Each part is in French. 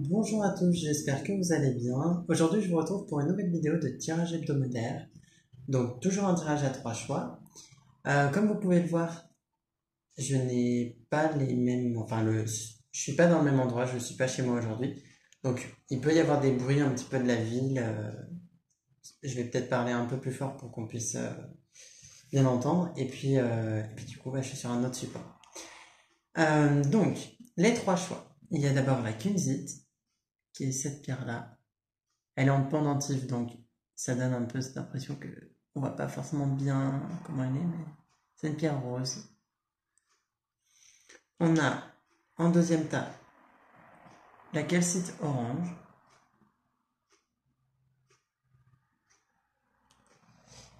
Bonjour à tous, j'espère que vous allez bien. Aujourd'hui, je vous retrouve pour une nouvelle vidéo de tirage hebdomadaire. Donc, toujours un tirage à 3 choix. Comme vous pouvez le voir, je n'ai pas les mêmes, je suis pas dans le même endroit, je suis pas chez moi aujourd'hui. Donc, il peut y avoir des bruits un petit peu de la ville. Je vais peut-être parler un peu plus fort pour qu'on puisse bien entendre. Et puis du coup, je suis sur un autre support. Donc, les 3 choix. Il y a d'abord la kunzite, qui est cette pierre-là. Elle est en pendentif, donc ça donne un peu cette impression que on voit pas forcément bien comment elle est, mais c'est une pierre rose. On a en deuxième tas la calcite orange.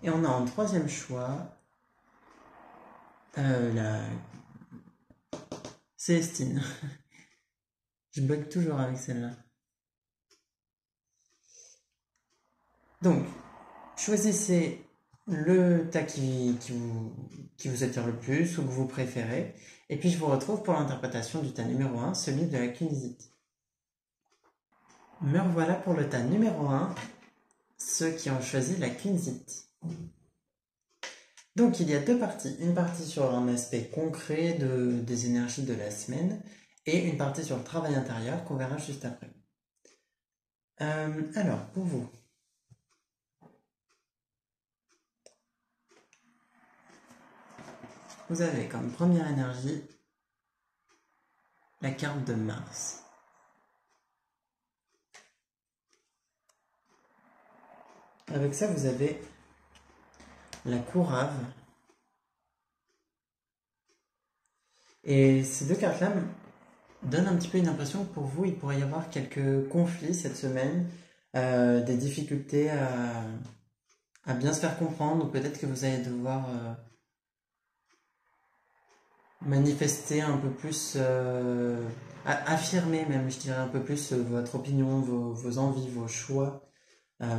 Et on a en troisième choix la célestine. Je bug toujours avec celle-là. Donc, choisissez le tas qui vous attire le plus ou que vous préférez. Et puis je vous retrouve pour l'interprétation du tas numéro 1, celui de la kunzite. Me revoilà pour le tas numéro 1, ceux qui ont choisi la kunzite. Donc il y a deux parties. Une partie sur un aspect concret des énergies de la semaine et une partie sur le travail intérieur qu'on verra juste après. Alors, pour vous, vous avez comme première énergie la carte de Mars. Avec ça, vous avez la courave. Et ces deux cartes-là donnent un petit peu une impression que pour vous, il pourrait y avoir quelques conflits cette semaine, des difficultés à bien se faire comprendre, ou peut-être que vous allez devoir manifester un peu plus, affirmer même, je dirais un peu plus votre opinion, vos envies, vos choix.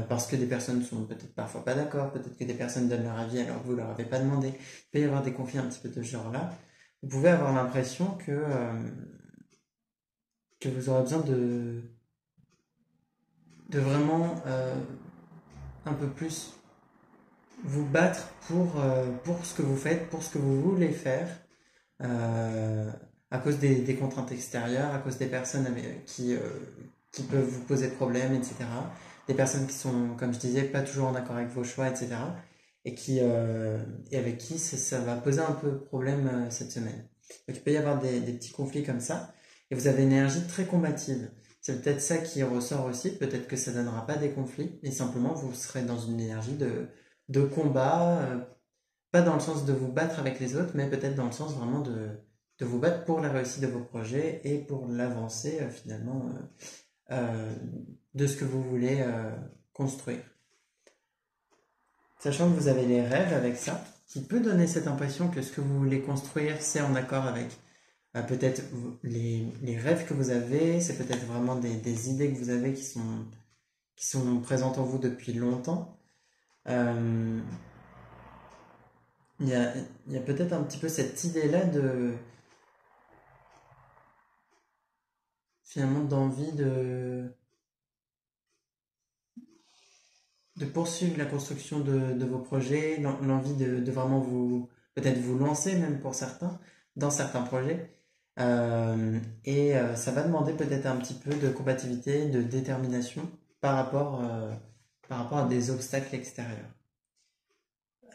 Parce que des personnes sont peut-être parfois pas d'accord, peut-être que des personnes donnent leur avis alors que vous leur avez pas demandé. Il peut y avoir des conflits un petit peu de ce genre-là. Vous pouvez avoir l'impression que vous aurez besoin de vraiment un peu plus vous battre pour ce que vous faites, pour ce que vous voulez faire, euh, à cause des contraintes extérieures, à cause des personnes qui peuvent vous poser problème, etc. Des personnes qui sont, comme je disais, pas toujours en accord avec vos choix, etc. Et avec qui ça va poser un peu de problème cette semaine. Donc il peut y avoir des petits conflits comme ça. Et vous avez une énergie très combative. C'est peut-être ça qui ressort aussi. Peut-être que ça donnera pas des conflits, mais simplement vous serez dans une énergie de combat, pas dans le sens de vous battre avec les autres, mais peut-être dans le sens vraiment de vous battre pour la réussite de vos projets et pour l'avancée finalement de ce que vous voulez construire. Sachant que vous avez les rêves avec ça, qui peut donner cette impression que ce que vous voulez construire, c'est en accord avec peut-être les rêves que vous avez, c'est peut-être vraiment des idées que vous avez qui sont présentes en vous depuis longtemps. Euh, il y a, il y a peut-être un petit peu cette idée-là finalement d'envie de poursuivre la construction de vos projets, l'envie de vraiment peut-être vous lancer même pour certains, dans certains projets. Ça va demander peut-être un petit peu de compatibilité, de détermination par rapport, euh, par rapport à des obstacles extérieurs.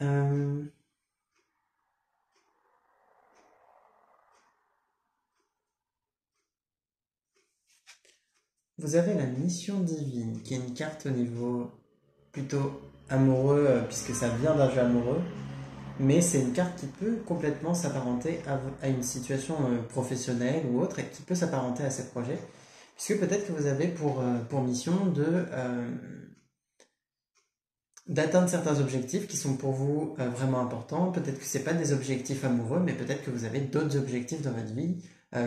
Euh, Vous avez la mission divine, qui est une carte au niveau plutôt amoureux, puisque ça vient d'un jeu amoureux. Mais c'est une carte qui peut complètement s'apparenter à une situation professionnelle ou autre, et qui peut s'apparenter à ces projets, puisque peut-être que vous avez pour mission d'atteindre certains objectifs qui sont pour vous vraiment importants. Peut-être que ce n'est pas des objectifs amoureux, mais peut-être que vous avez d'autres objectifs dans votre vie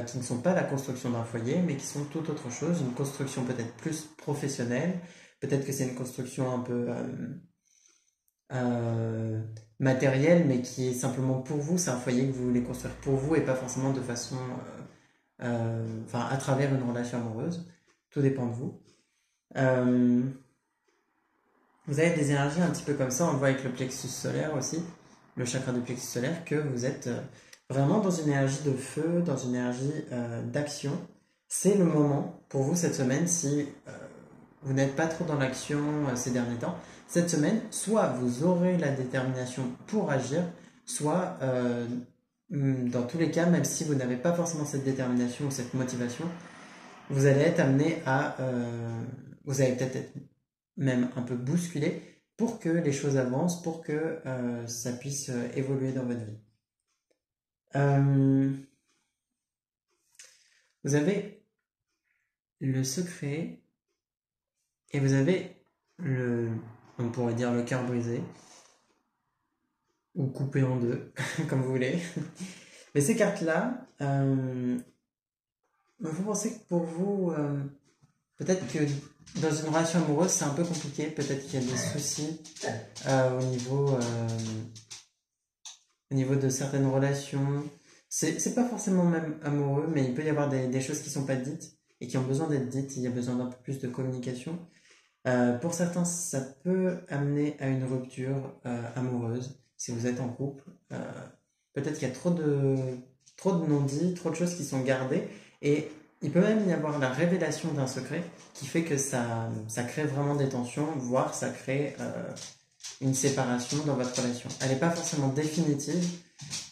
qui ne sont pas la construction d'un foyer, mais qui sont tout autre chose, une construction peut-être plus professionnelle. Peut-être que c'est une construction un peu euh, matériel, mais qui est simplement pour vous. C'est un foyer que vous voulez construire pour vous et pas forcément de façon, à travers une relation amoureuse. Tout dépend de vous. Euh, Vous avez des énergies un petit peu comme ça, on le voit avec le plexus solaire aussi, le chakra du plexus solaire, que vous êtes vraiment dans une énergie de feu, dans une énergie d'action. C'est le moment pour vous cette semaine, si vous n'êtes pas trop dans l'action ces derniers temps, cette semaine, soit vous aurez la détermination pour agir, soit dans tous les cas, même si vous n'avez pas forcément cette détermination ou cette motivation, vous allez être amené à... vous allez peut-être être même un peu bousculé pour que les choses avancent, pour que ça puisse évoluer dans votre vie. Vous avez le secret et vous avez on pourrait dire le cœur brisé ou coupé en deux, comme vous voulez. Mais ces cartes-là, vous pensez que pour vous, peut-être que dans une relation amoureuse, c'est un peu compliqué. Peut-être qu'il y a des soucis au niveau de certaines relations. C'est pas forcément même amoureux, mais il peut y avoir des choses qui sont pas dites et qui ont besoin d'être dites. Il y a besoin d'un peu plus de communication. Pour certains, ça peut amener à une rupture amoureuse si vous êtes en couple. Peut-être qu'il y a trop de non-dits, trop de choses qui sont gardées et il peut même y avoir la révélation d'un secret qui fait que ça crée vraiment des tensions, voire ça crée une séparation dans votre relation. Elle n'est pas forcément définitive,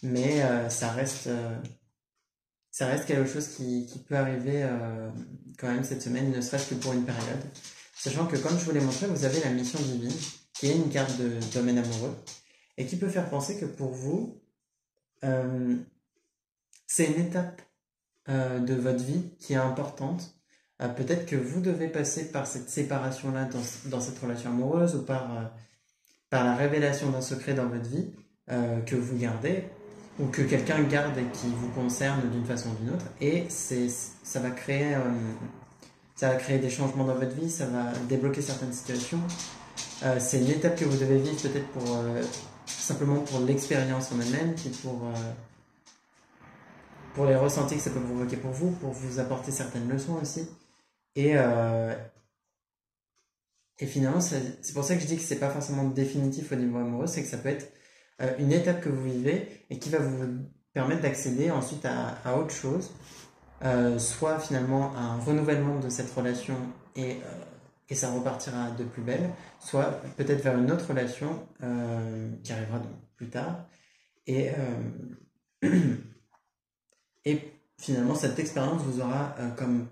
mais ça reste quelque chose qui peut arriver quand même cette semaine, ne serait-ce que pour une période. Sachant que, comme je vous l'ai montré, vous avez la mission divine, qui est une carte de domaine amoureux, et qui peut faire penser que pour vous, c'est une étape de votre vie qui est importante. Peut-être que vous devez passer par cette séparation-là dans cette relation amoureuse ou par la révélation d'un secret dans votre vie que vous gardez ou que quelqu'un garde et qui vous concerne d'une façon ou d'une autre. Et ça va créer des changements dans votre vie, ça va débloquer certaines situations. C'est une étape que vous devez vivre peut-être simplement pour l'expérience en elle-même, puis pour les ressentis que ça peut provoquer pour vous apporter certaines leçons aussi. Et finalement, c'est pour ça que je dis que c'est pas forcément définitif au niveau amoureux, c'est que ça peut être une étape que vous vivez et qui va vous permettre d'accéder ensuite à autre chose, soit finalement à un renouvellement de cette relation et ça repartira de plus belle, soit peut-être vers une autre relation qui arrivera donc plus tard. Et, et finalement, cette expérience vous aura comme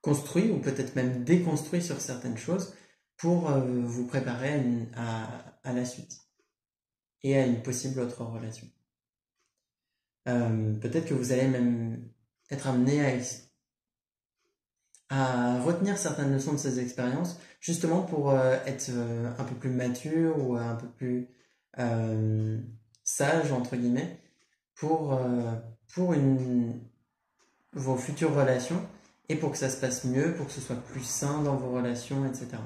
construit ou peut-être même déconstruit sur certaines choses pour vous préparer à la suite et à une possible autre relation. Peut-être que vous allez même être amené à retenir certaines leçons de ces expériences, justement pour être un peu plus mature ou un peu plus sage, entre guillemets, pour vos futures relations et pour que ça se passe mieux, pour que ce soit plus sain dans vos relations, etc.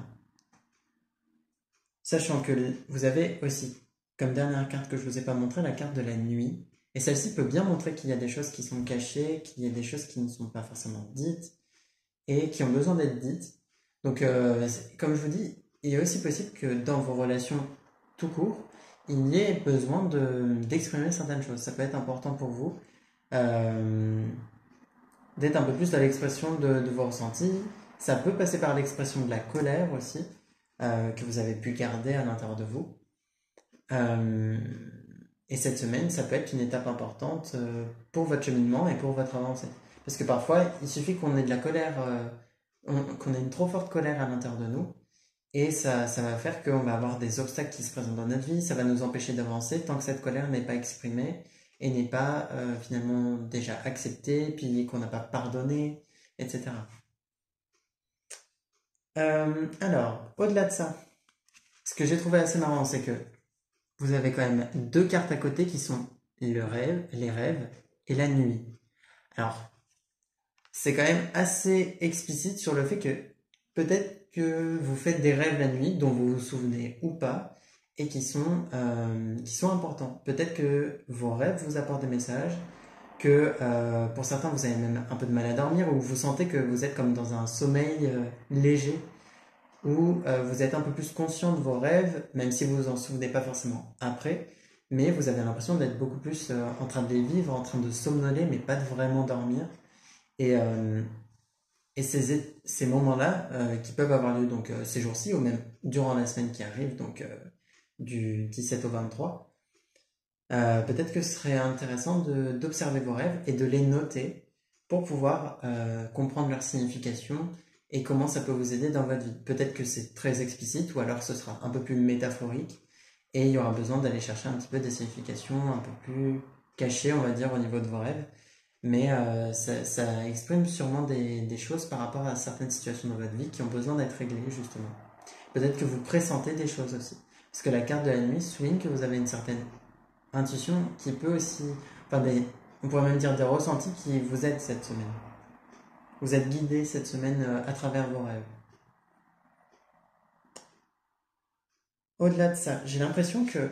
Sachant que vous avez aussi, comme dernière carte que je ne vous ai pas montrée, la carte de la nuit. Et celle-ci peut bien montrer qu'il y a des choses qui sont cachées, qu'il y a des choses qui ne sont pas forcément dites et qui ont besoin d'être dites. Donc, comme je vous dis, il est aussi possible que dans vos relations tout court, il y ait besoin d'exprimer certaines choses. Ça peut être important pour vous d'être un peu plus dans l'expression de vos ressentis. Ça peut passer par l'expression de la colère aussi, que vous avez pu garder à l'intérieur de vous. Et cette semaine, ça peut être une étape importante pour votre cheminement et pour votre avancée. Parce que parfois, il suffit qu'on ait de la colère, qu'on ait une trop forte colère à l'intérieur de nous, et ça va faire qu'on va avoir des obstacles qui se présentent dans notre vie, ça va nous empêcher d'avancer tant que cette colère n'est pas exprimée et n'est pas finalement déjà acceptée, puis qu'on n'a pas pardonné, etc. Alors, au-delà de ça, ce que j'ai trouvé assez marrant, c'est que vous avez quand même deux cartes à côté qui sont les rêves et la nuit. Alors, c'est quand même assez explicite sur le fait que peut-être que vous faites des rêves la nuit dont vous vous souvenez ou pas et qui sont importants. Peut-être que vos rêves vous apportent des messages, que pour certains vous avez même un peu de mal à dormir, ou vous sentez que vous êtes comme dans un sommeil léger, où vous êtes un peu plus conscient de vos rêves, même si vous vous en souvenez pas forcément après, mais vous avez l'impression d'être beaucoup plus en train de les vivre, en train de somnoler, mais pas de vraiment dormir. Et, et ces moments-là qui peuvent avoir lieu donc ces jours-ci, ou même durant la semaine qui arrive, donc du 17 au 23, peut-être que ce serait intéressant d'observer vos rêves et de les noter pour pouvoir comprendre leur signification et comment ça peut vous aider dans votre vie. Peut-être que c'est très explicite ou alors ce sera un peu plus métaphorique et il y aura besoin d'aller chercher un petit peu des significations un peu plus cachées, on va dire, au niveau de vos rêves. Mais ça exprime sûrement des choses par rapport à certaines situations dans votre vie qui ont besoin d'être réglées, justement. Peut-être que vous pressentez des choses aussi. Parce que la carte de la nuit souligne que vous avez une certaine intuition qui peut aussi, enfin on pourrait même dire des ressentis qui vous aident cette semaine. Vous êtes guidé cette semaine à travers vos rêves. Au-delà de ça, j'ai l'impression que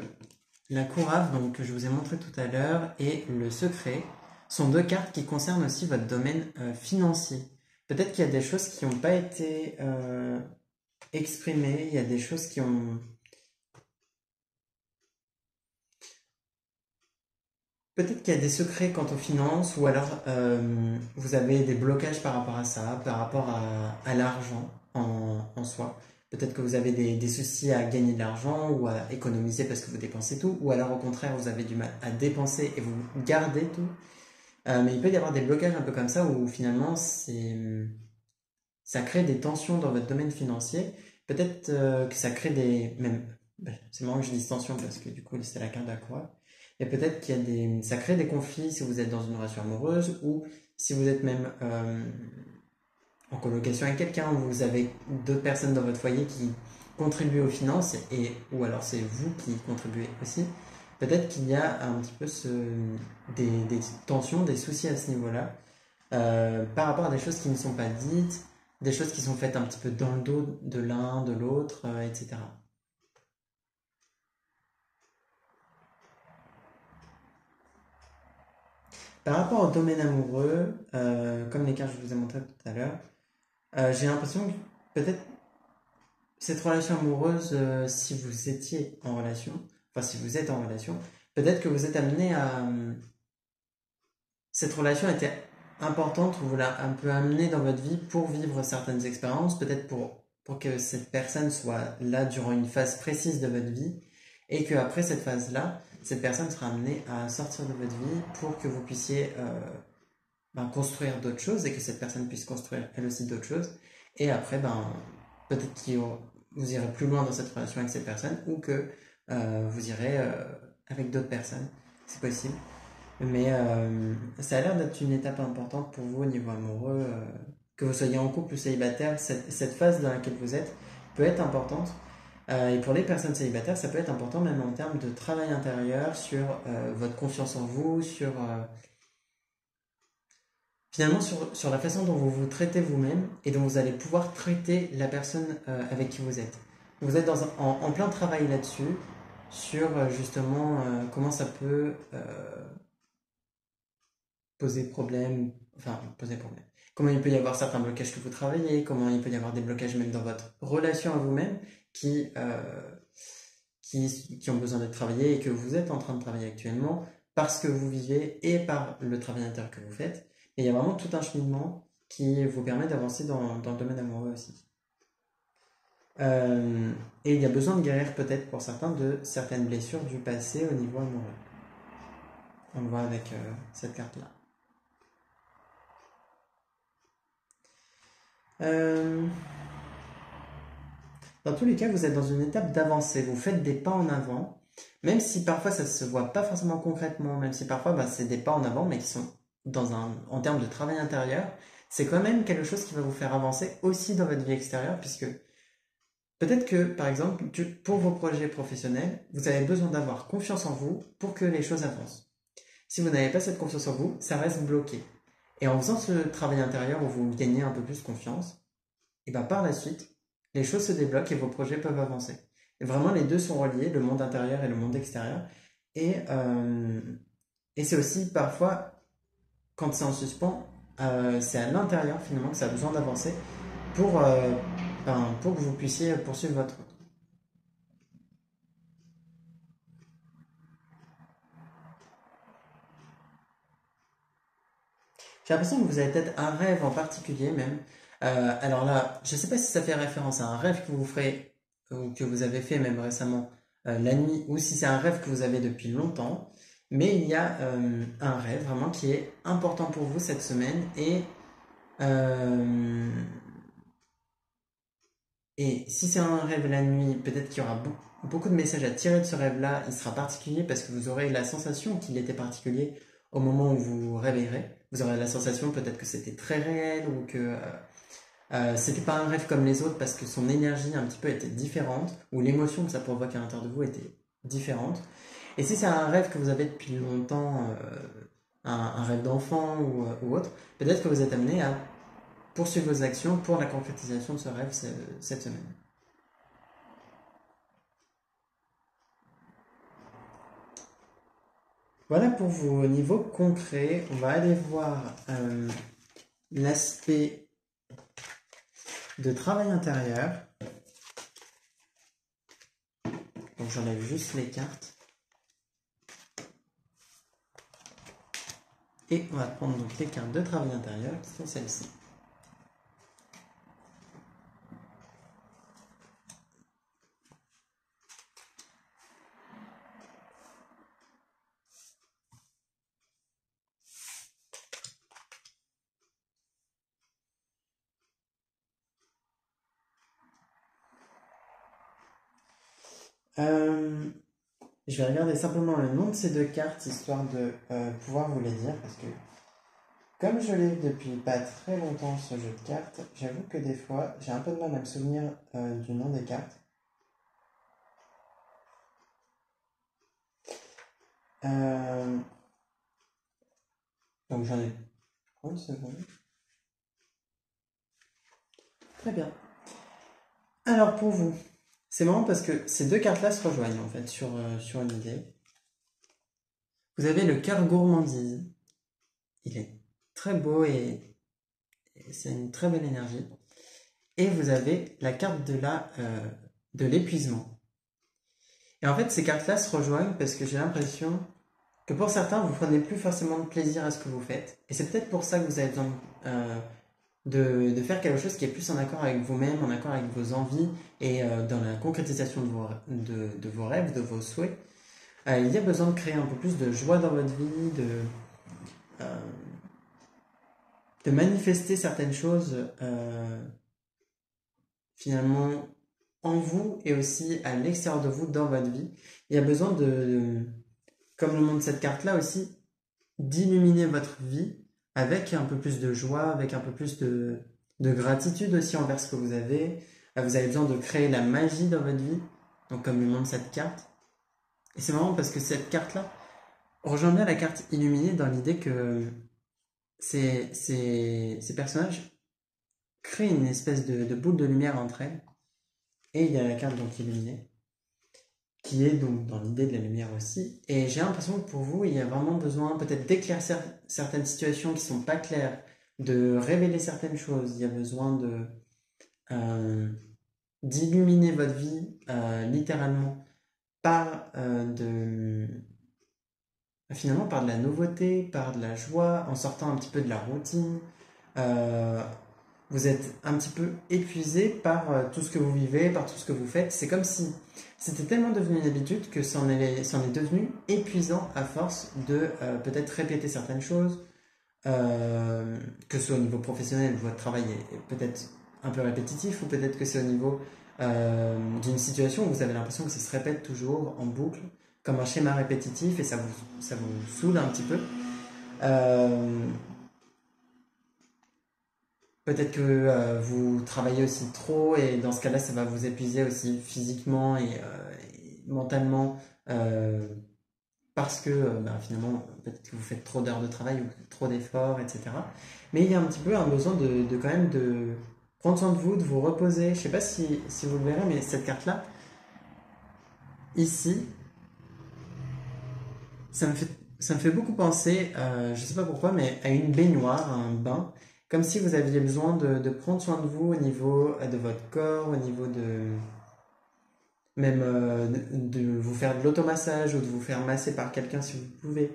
la courave, donc, que je vous ai montré tout à l'heure, et le secret sont deux cartes qui concernent aussi votre domaine financier. Peut-être qu'il y a des choses qui n'ont pas été exprimées, il y a des choses qui ont... Peut-être qu'il y a des secrets quant aux finances, ou alors vous avez des blocages par rapport à ça, par rapport à l'argent en soi. Peut-être que vous avez des soucis à gagner de l'argent ou à économiser parce que vous dépensez tout, ou alors au contraire vous avez du mal à dépenser et vous gardez tout. Mais il peut y avoir des blocages un peu comme ça où finalement ça crée des tensions dans votre domaine financier. Peut-être que ça crée des... Même, c'est marrant que je dise tension parce que du coup c'est la carte de la croix. Et peut-être qu'il y a ça crée des conflits si vous êtes dans une relation amoureuse ou si vous êtes même en colocation avec quelqu'un, où vous avez deux personnes dans votre foyer qui contribuent aux finances ou alors c'est vous qui contribuez aussi. Peut-être qu'il y a un petit peu des tensions, des soucis à ce niveau-là, par rapport à des choses qui ne sont pas dites, des choses qui sont faites un petit peu dans le dos de l'un, de l'autre, etc. Par rapport au domaine amoureux, comme les cartes que je vous ai montrées tout à l'heure, j'ai l'impression que peut-être cette relation amoureuse, si vous étiez en relation, enfin si vous êtes en relation, peut-être que vous êtes amené à... cette relation était importante, vous l'a un peu amené dans votre vie pour vivre certaines expériences, peut-être pour que cette personne soit là durant une phase précise de votre vie, et qu'après cette phase-là, cette personne sera amenée à sortir de votre vie pour que vous puissiez construire d'autres choses et que cette personne puisse construire elle aussi d'autres choses. Et après, peut-être que vous irez plus loin dans cette relation avec cette personne ou que vous irez avec d'autres personnes. C'est possible. Mais ça a l'air d'être une étape importante pour vous au niveau amoureux. Que vous soyez en couple ou célibataire, cette phase dans laquelle vous êtes peut être importante. Et pour les personnes célibataires, ça peut être important même en termes de travail intérieur, sur votre confiance en vous, finalement sur la façon dont vous vous traitez vous-même et dont vous allez pouvoir traiter la personne avec qui vous êtes. Vous êtes en plein travail là-dessus, sur justement comment ça peut poser problème, enfin poser problème. Comment il peut y avoir certains blocages que vous travaillez, comment il peut y avoir des blocages même dans votre relation à vous-même qui ont besoin d'être travaillés et que vous êtes en train de travailler actuellement parce que vous vivez et par le travail intérieur que vous faites. Et il y a vraiment tout un cheminement qui vous permet d'avancer dans le domaine amoureux aussi. Et il y a besoin de guérir peut-être pour certains de certaines blessures du passé au niveau amoureux. On le voit avec cette carte-là. Dans tous les cas, vous êtes dans une étape d'avancée. Vous faites des pas en avant, même si parfois ça ne se voit pas forcément concrètement, même si parfois c'est des pas en avant, mais qui sont en termes de travail intérieur. C'est quand même quelque chose qui va vous faire avancer aussi dans votre vie extérieure, puisque peut-être que, par exemple, pour vos projets professionnels, vous avez besoin d'avoir confiance en vous pour que les choses avancent. Si vous n'avez pas cette confiance en vous, ça reste bloqué. Et en faisant ce travail intérieur où vous gagnez un peu plus confiance, et par la suite, les choses se débloquent et vos projets peuvent avancer. Et vraiment, les deux sont reliés, le monde intérieur et le monde extérieur. Et c'est aussi parfois quand c'est en suspens, c'est à l'intérieur finalement que ça a besoin d'avancer pour que vous puissiez poursuivre votre route. J'ai l'impression que vous avez peut-être un rêve en particulier même. Alors là, je ne sais pas si ça fait référence à un rêve que vous ferez ou que vous avez fait même récemment la nuit ou si c'est un rêve que vous avez depuis longtemps. Mais il y a un rêve vraiment qui est important pour vous cette semaine euh, et si c'est un rêve la nuit, peut-être qu'il y aura beaucoup de messages à tirer de ce rêve-là. Il sera particulier parce que vous aurez la sensation qu'il était particulier au moment où vous vous réveillerez. Vous aurez la sensation peut-être que c'était très réel ou que c'était pas un rêve comme les autres parce que son énergie un petit peu était différente ou l'émotion que ça provoque à l'intérieur de vous était différente. Et si c'est un rêve que vous avez depuis longtemps, un rêve d'enfant ou autre, peut-être que vous êtes amené à poursuivre vos actions pour la concrétisation de ce rêve cette semaine. Voilà pour vos niveaux concrets. On va aller voir l'aspect de travail intérieur. Donc j'enlève juste les cartes. Et on va prendre donc les cartes de travail intérieur qui sont celles-ci. Je vais regarder simplement le nom de ces deux cartes histoire de pouvoir vous les dire parce que comme je l'ai depuis pas très longtemps ce jeu de cartes, j'avoue que des fois j'ai un peu de mal à me souvenir du nom des cartes. Donc j'en ai 30 secondes. Très bien. Alors pour vous, c'est marrant parce que ces deux cartes-là se rejoignent en fait sur une idée. Vous avez le cœur gourmandise. Il est très beau et c'est une très belle énergie. Et vous avez la carte de l'épuisement. Et en fait, ces cartes-là se rejoignent parce que j'ai l'impression que pour certains, vous prenez plus forcément de plaisir à ce que vous faites. Et c'est peut-être pour ça que vous avez besoin de faire quelque chose qui est plus en accord avec vous-même, en accord avec vos envies et dans la concrétisation de vos rêves, de vos souhaits. Il y a besoin de créer un peu plus de joie dans votre vie, de manifester certaines choses finalement en vous et aussi à l'extérieur de vous dans votre vie. Il y a besoin comme le montre cette carte-là aussi, d'illuminer votre vie avec un peu plus de joie, avec un peu plus de gratitude aussi envers ce que vous avez. Vous avez besoin de créer la magie dans votre vie, donc comme le montre cette carte. Et c'est marrant parce que cette carte-là rejoint bien la carte illuminée dans l'idée que ces personnages créent une espèce de boule de lumière entre elles. Et il y a la carte donc illuminée, qui est donc dans l'idée de la lumière aussi. Et j'ai l'impression que pour vous, il y a vraiment besoin peut-être d'éclaircir certaines situations qui sont pas claires, de révéler certaines choses. Il y a besoin d'illuminer votre vie littéralement par finalement par de la nouveauté, par de la joie, en sortant un petit peu de la routine. Vous êtes un petit peu épuisé par tout ce que vous vivez, par tout ce que vous faites. C'est comme si c'était tellement devenu une habitude que c'en est devenu épuisant à force de peut-être répéter certaines choses, que ce soit au niveau professionnel, votre travail est peut-être un peu répétitif, ou peut-être que c'est au niveau d'une situation où vous avez l'impression que ça se répète toujours en boucle, comme un schéma répétitif, et ça vous saoule un petit peu. Peut-être que vous travaillez aussi trop et dans ce cas-là, ça va vous épuiser aussi physiquement et mentalement parce que finalement, peut-être que vous faites trop d'heures de travail ou trop d'efforts, etc. Mais il y a un petit peu un besoin de quand même de prendre soin de vous, de vous reposer. Je ne sais pas si vous le verrez, mais cette carte-là, ici, ça me fait Ça me fait beaucoup penser, je sais pas pourquoi, mais à une baignoire, à un bain, comme si vous aviez besoin de prendre soin de vous au niveau de votre corps, au niveau de même de vous faire de l'automassage ou de vous faire masser par quelqu'un si vous pouvez.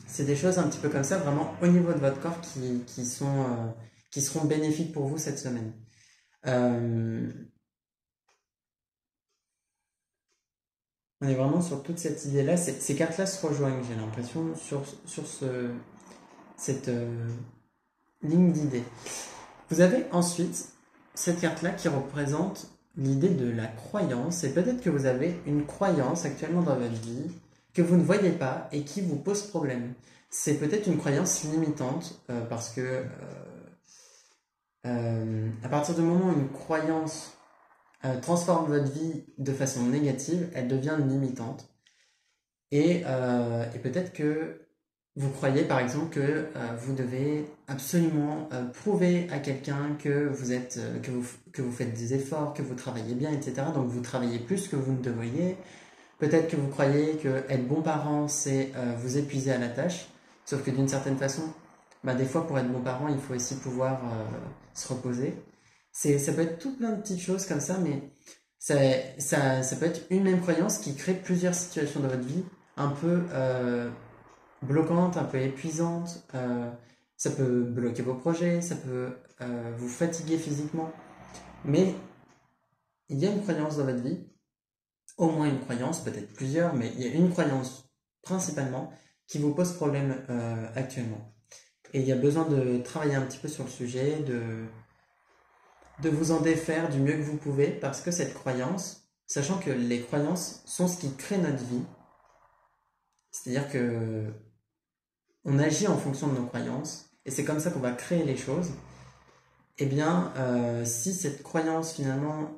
C'est des choses un petit peu comme ça, vraiment au niveau de votre corps qui seront bénéfiques pour vous cette semaine. Euh, on est vraiment sur toute cette idée-là. Ces cartes-là se rejoignent, j'ai l'impression, sur cette ligne d'idées. Vous avez ensuite cette carte-là qui représente l'idée de la croyance. Et peut-être que vous avez une croyance actuellement dans votre vie que vous ne voyez pas et qui vous pose problème. C'est peut-être une croyance limitante parce que à partir du moment où une croyance transforme votre vie de façon négative, elle devient limitante. Et peut-être que vous croyez par exemple que vous devez absolument prouver à quelqu'un que vous êtes, que vous faites des efforts, que vous travaillez bien, etc. Donc vous travaillez plus que vous ne devriez. Peut-être que vous croyez que être bon parent, c'est vous épuiser à la tâche. Sauf que d'une certaine façon, bah, des fois pour être bon parent, il faut aussi pouvoir se reposer. Ça peut être tout plein de petites choses comme ça, mais ça peut être une même croyance qui crée plusieurs situations dans votre vie, un peu bloquantes, un peu épuisantes. Ça peut bloquer vos projets, ça peut vous fatiguer physiquement. Mais il y a une croyance dans votre vie, au moins une croyance, peut-être plusieurs, mais il y a une croyance principalement qui vous pose problème actuellement. Et il y a besoin de travailler un petit peu sur le sujet, de vous en défaire du mieux que vous pouvez, parce que cette croyance, sachant que les croyances sont ce qui crée notre vie, c'est-à-dire que on agit en fonction de nos croyances, et c'est comme ça qu'on va créer les choses, eh bien, si cette croyance finalement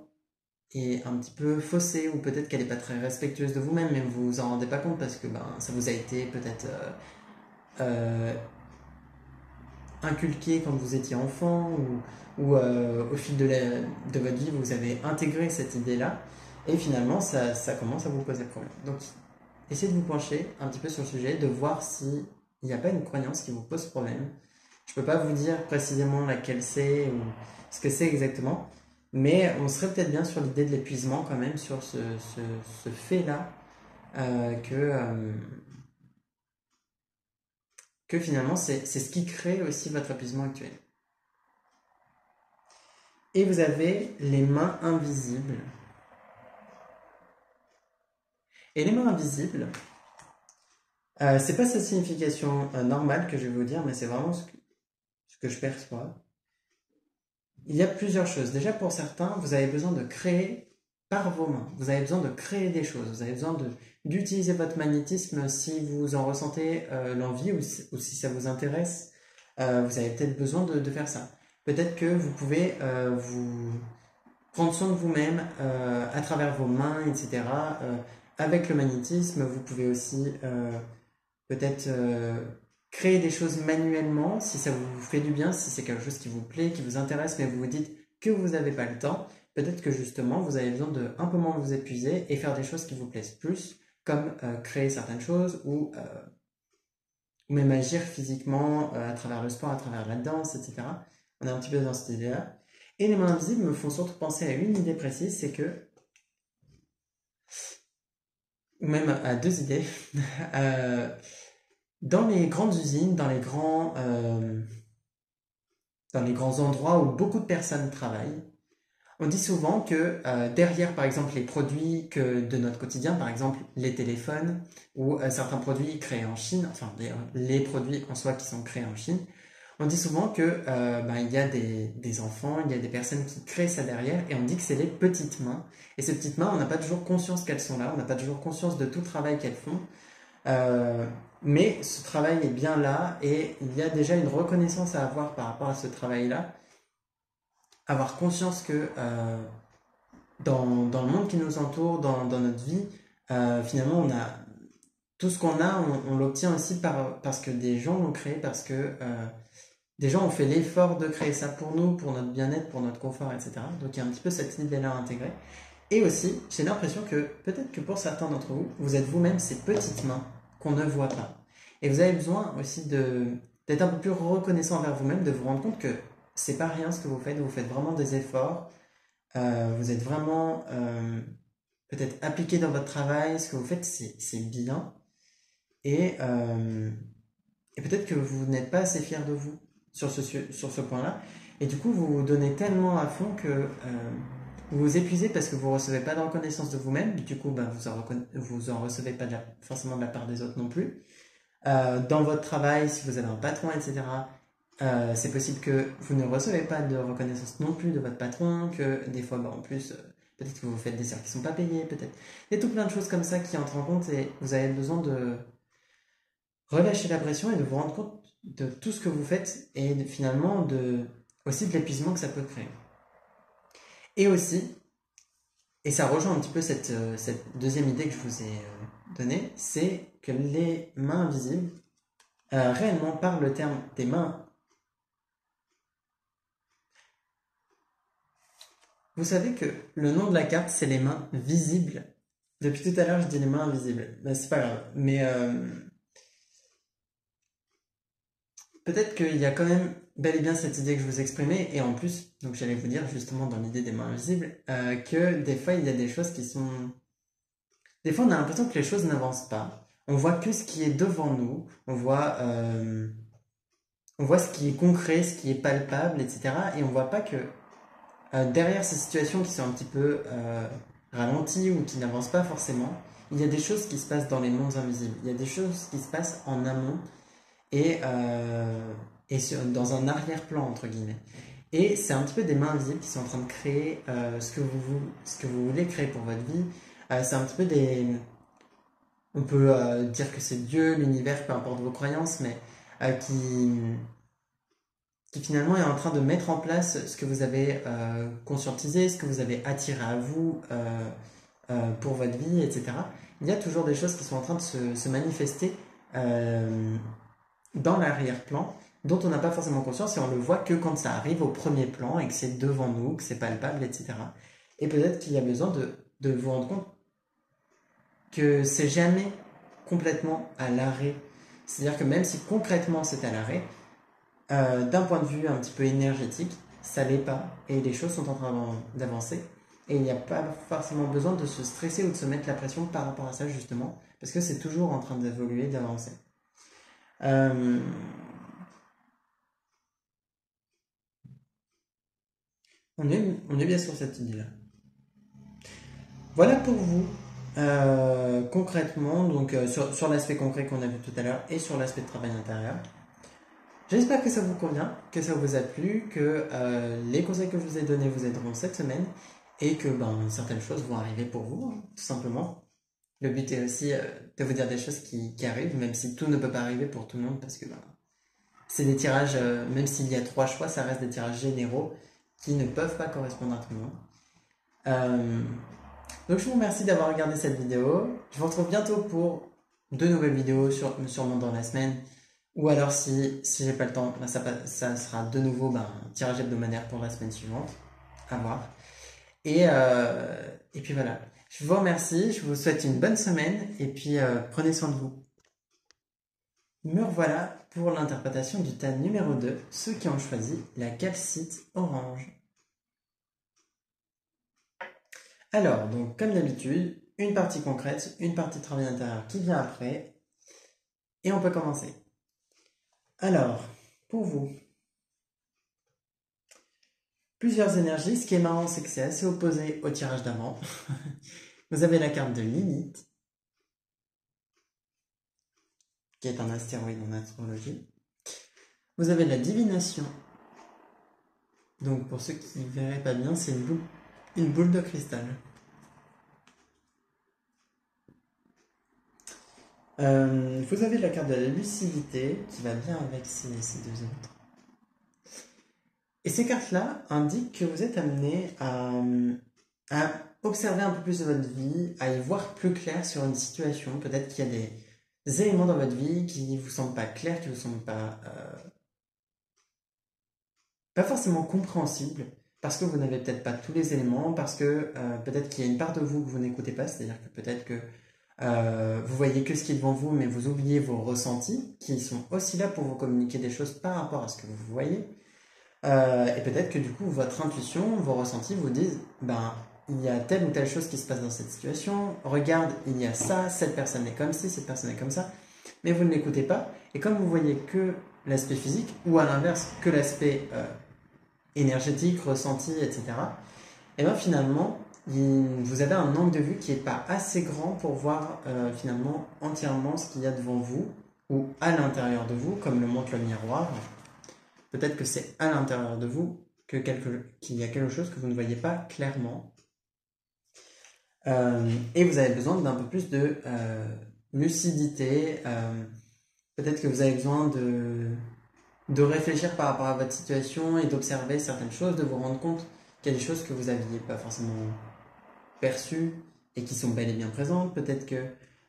est un petit peu faussée, ou peut-être qu'elle n'est pas très respectueuse de vous-même, mais vous vous en rendez pas compte parce que ben, ça vous a été peut-être inculqué quand vous étiez enfant, ou au fil de votre vie, vous avez intégré cette idée-là, et finalement, ça commence à vous poser problème. Donc, essayez de vous pencher un petit peu sur le sujet, de voir s'il n'y a pas une croyance qui vous pose problème. Je ne peux pas vous dire précisément laquelle c'est ou ce que c'est exactement, mais on serait peut-être bien sur l'idée de l'épuisement quand même, sur ce fait-là, que finalement c'est ce qui crée aussi votre épuisement actuel. Et vous avez les mains invisibles. Et les mains invisibles, c'est pas sa signification normale que je vais vous dire, mais c'est vraiment ce que je perçois. Il y a plusieurs choses. Déjà, pour certains, vous avez besoin de créer par vos mains. Vous avez besoin de créer des choses. Vous avez besoin d'utiliser votre magnétisme si vous en ressentez l'envie ou si ça vous intéresse. Vous avez peut-être besoin de faire ça. Peut-être que vous pouvez vous prendre soin de vous-même à travers vos mains, etc. Avec le magnétisme, vous pouvez aussi peut-être créer des choses manuellement si ça vous fait du bien, si c'est quelque chose qui vous plaît, qui vous intéresse, mais vous vous dites que vous n'avez pas le temps. Peut-être que justement, vous avez besoin de un peu moins vous épuiser et faire des choses qui vous plaisent plus, comme créer certaines choses ou même agir physiquement à travers le sport, à travers la danse, etc. On est un petit peu dans cette idée-là. Et les mains invisibles me font surtout penser à une idée précise, c'est que, ou même à deux idées, dans les grandes usines, dans les grands endroits où beaucoup de personnes travaillent, on dit souvent que derrière, par exemple, les produits de notre quotidien, par exemple les téléphones ou certains produits créés en Chine, enfin les produits en soi qui sont créés en Chine, on dit souvent que il y a des enfants, il y a des personnes qui créent ça derrière, et on dit que c'est les petites mains. Et ces petites mains, on n'a pas toujours conscience qu'elles sont là, on n'a pas toujours conscience de tout le travail qu'elles font. Mais ce travail est bien là, et il y a déjà une reconnaissance à avoir par rapport à ce travail-là. Avoir conscience que dans le monde qui nous entoure, dans notre vie, finalement, on a tout ce qu'on a, on l'obtient aussi parce que des gens l'ont créé, parce que des gens ont fait l'effort de créer ça pour nous, pour notre bien-être, pour notre confort, etc. Donc il y a un petit peu cette idée-là intégrée. Et aussi, j'ai l'impression que peut-être que pour certains d'entre vous, vous êtes vous-même ces petites mains qu'on ne voit pas. Et vous avez besoin aussi d'être un peu plus reconnaissant envers vous-même, de vous rendre compte que c'est pas rien ce que vous faites vraiment des efforts, vous êtes vraiment peut-être appliqué dans votre travail, ce que vous faites c'est bien, et, euh, et peut-être que vous n'êtes pas assez fier de vous sur ce point-là, et du coup vous vous donnez tellement à fond que vous vous épuisez parce que vous ne recevez pas de reconnaissance de vous-même, du coup ben, vous en recevez pas forcément de la part des autres non plus. Dans votre travail, si vous avez un patron, etc., c'est possible que vous ne recevez pas de reconnaissance non plus de votre patron, que des fois, bah, en plus, peut-être que vous faites des heures qui ne sont pas payées, peut-être. Il y a tout plein de choses comme ça qui entrent en compte et vous avez besoin de relâcher la pression et de vous rendre compte de tout ce que vous faites et finalement aussi de l'épuisement que ça peut créer. Et aussi, et ça rejoint un petit peu cette deuxième idée que je vous ai donnée, c'est que les mains invisibles, réellement par le terme des mains. Vous savez que le nom de la carte, c'est les mains visibles. Depuis tout à l'heure, je dis les mains invisibles. Ben, c'est pas grave. Mais peut-être qu'il y a quand même bel et bien cette idée que je vous exprimais. Et en plus, donc j'allais vous dire justement dans l'idée des mains invisibles, que des fois, il y a des choses qui sont... Des fois, on a l'impression que les choses n'avancent pas. On voit que ce qui est devant nous. On voit ce qui est concret, ce qui est palpable, etc. Et on voit pas que derrière ces situations qui sont un petit peu ralenties ou qui n'avancent pas forcément, il y a des choses qui se passent dans les mondes invisibles. Il y a des choses qui se passent en amont et, dans un arrière-plan, entre guillemets. Et c'est un petit peu des mains invisibles qui sont en train de créer ce que vous voulez créer pour votre vie. C'est un petit peu des... On peut dire que c'est Dieu, l'univers, peu importe vos croyances, mais qui finalement est en train de mettre en place ce que vous avez conscientisé, ce que vous avez attiré à vous pour votre vie, etc. Il y a toujours des choses qui sont en train de se manifester dans l'arrière-plan, dont on n'a pas forcément conscience et on le voit que quand ça arrive au premier plan et que c'est devant nous, que c'est palpable, etc. Et peut-être qu'il y a besoin de vous rendre compte que c'est jamais complètement à l'arrêt. C'est-à-dire que même si concrètement c'est à l'arrêt, d'un point de vue un petit peu énergétique, ça l'est pas et les choses sont en train d'avancer et il n'y a pas forcément besoin de se stresser ou de se mettre la pression par rapport à ça justement parce que c'est toujours en train d'évoluer, d'avancer. Euh, on est bien sur cette idée-là. Voilà pour vous. Concrètement, donc sur l'aspect concret qu'on a vu tout à l'heure et sur l'aspect de travail intérieur. J'espère que ça vous convient, que ça vous a plu, que les conseils que je vous ai donnés vous aideront cette semaine et que ben, certaines choses vont arriver pour vous, hein, tout simplement. Le but est aussi de vous dire des choses qui arrivent, même si tout ne peut pas arriver pour tout le monde, parce que ben, c'est des tirages, même s'il y a 3 choix, ça reste des tirages généraux qui ne peuvent pas correspondre à tout le monde. Euh, donc je vous remercie d'avoir regardé cette vidéo. Je vous retrouve bientôt pour de nouvelles vidéos, sûrement dans la semaine. Ou alors si j'ai pas le temps, ben, ça sera de nouveau ben, un tirage hebdomadaire pour la semaine suivante. À voir. Et puis voilà. Je vous remercie, je vous souhaite une bonne semaine et puis prenez soin de vous. Me revoilà pour l'interprétation du tas numéro 2, ceux qui ont choisi la calcite orange. Alors, donc comme d'habitude, une partie concrète, une partie travail intérieur qui vient après, et on peut commencer. Alors, pour vous, plusieurs énergies, ce qui est marrant c'est que c'est assez opposé au tirage d'avant. Vous avez la carte de Lilith, qui est un astéroïde en astrologie. Vous avez la divination. Donc pour ceux qui ne verraient pas bien, c'est une boule de cristal. Vous avez la carte de la lucidité, qui va bien avec ces deux autres. Et ces cartes-là indiquent que vous êtes amené à observer un peu plus de votre vie, à y voir plus clair sur une situation. Peut-être qu'il y a des éléments dans votre vie qui ne vous semblent pas clairs, qui ne vous semblent pas forcément compréhensibles, parce que vous n'avez peut-être pas tous les éléments, parce que peut-être qu'il y a une part de vous que vous n'écoutez pas, c'est-à-dire que peut-être que Vous voyez que ce qui est devant vous, mais vous oubliez vos ressentis, qui sont aussi là pour vous communiquer des choses par rapport à ce que vous voyez. Et peut-être que du coup, votre intuition, vos ressentis vous disent, ben, il y a telle ou telle chose qui se passe dans cette situation, regarde, il y a ça, cette personne est comme ci, cette personne est comme ça, mais vous ne l'écoutez pas. Et comme vous voyez que l'aspect physique, ou à l'inverse, que l'aspect énergétique, ressenti, etc., et bien finalement, vous avez un angle de vue qui n'est pas assez grand pour voir finalement entièrement ce qu'il y a devant vous, ou à l'intérieur de vous, comme le montre le miroir. Peut-être que c'est à l'intérieur de vous qu'il y a quelque chose que vous ne voyez pas clairement. Et vous avez besoin d'un peu plus de lucidité. Peut-être que vous avez besoin de réfléchir par rapport à votre situation et d'observer certaines choses, de vous rendre compte qu'il y a des choses que vous n'aviez pas forcément perçues et qui sont bel et bien présentes. Peut-être que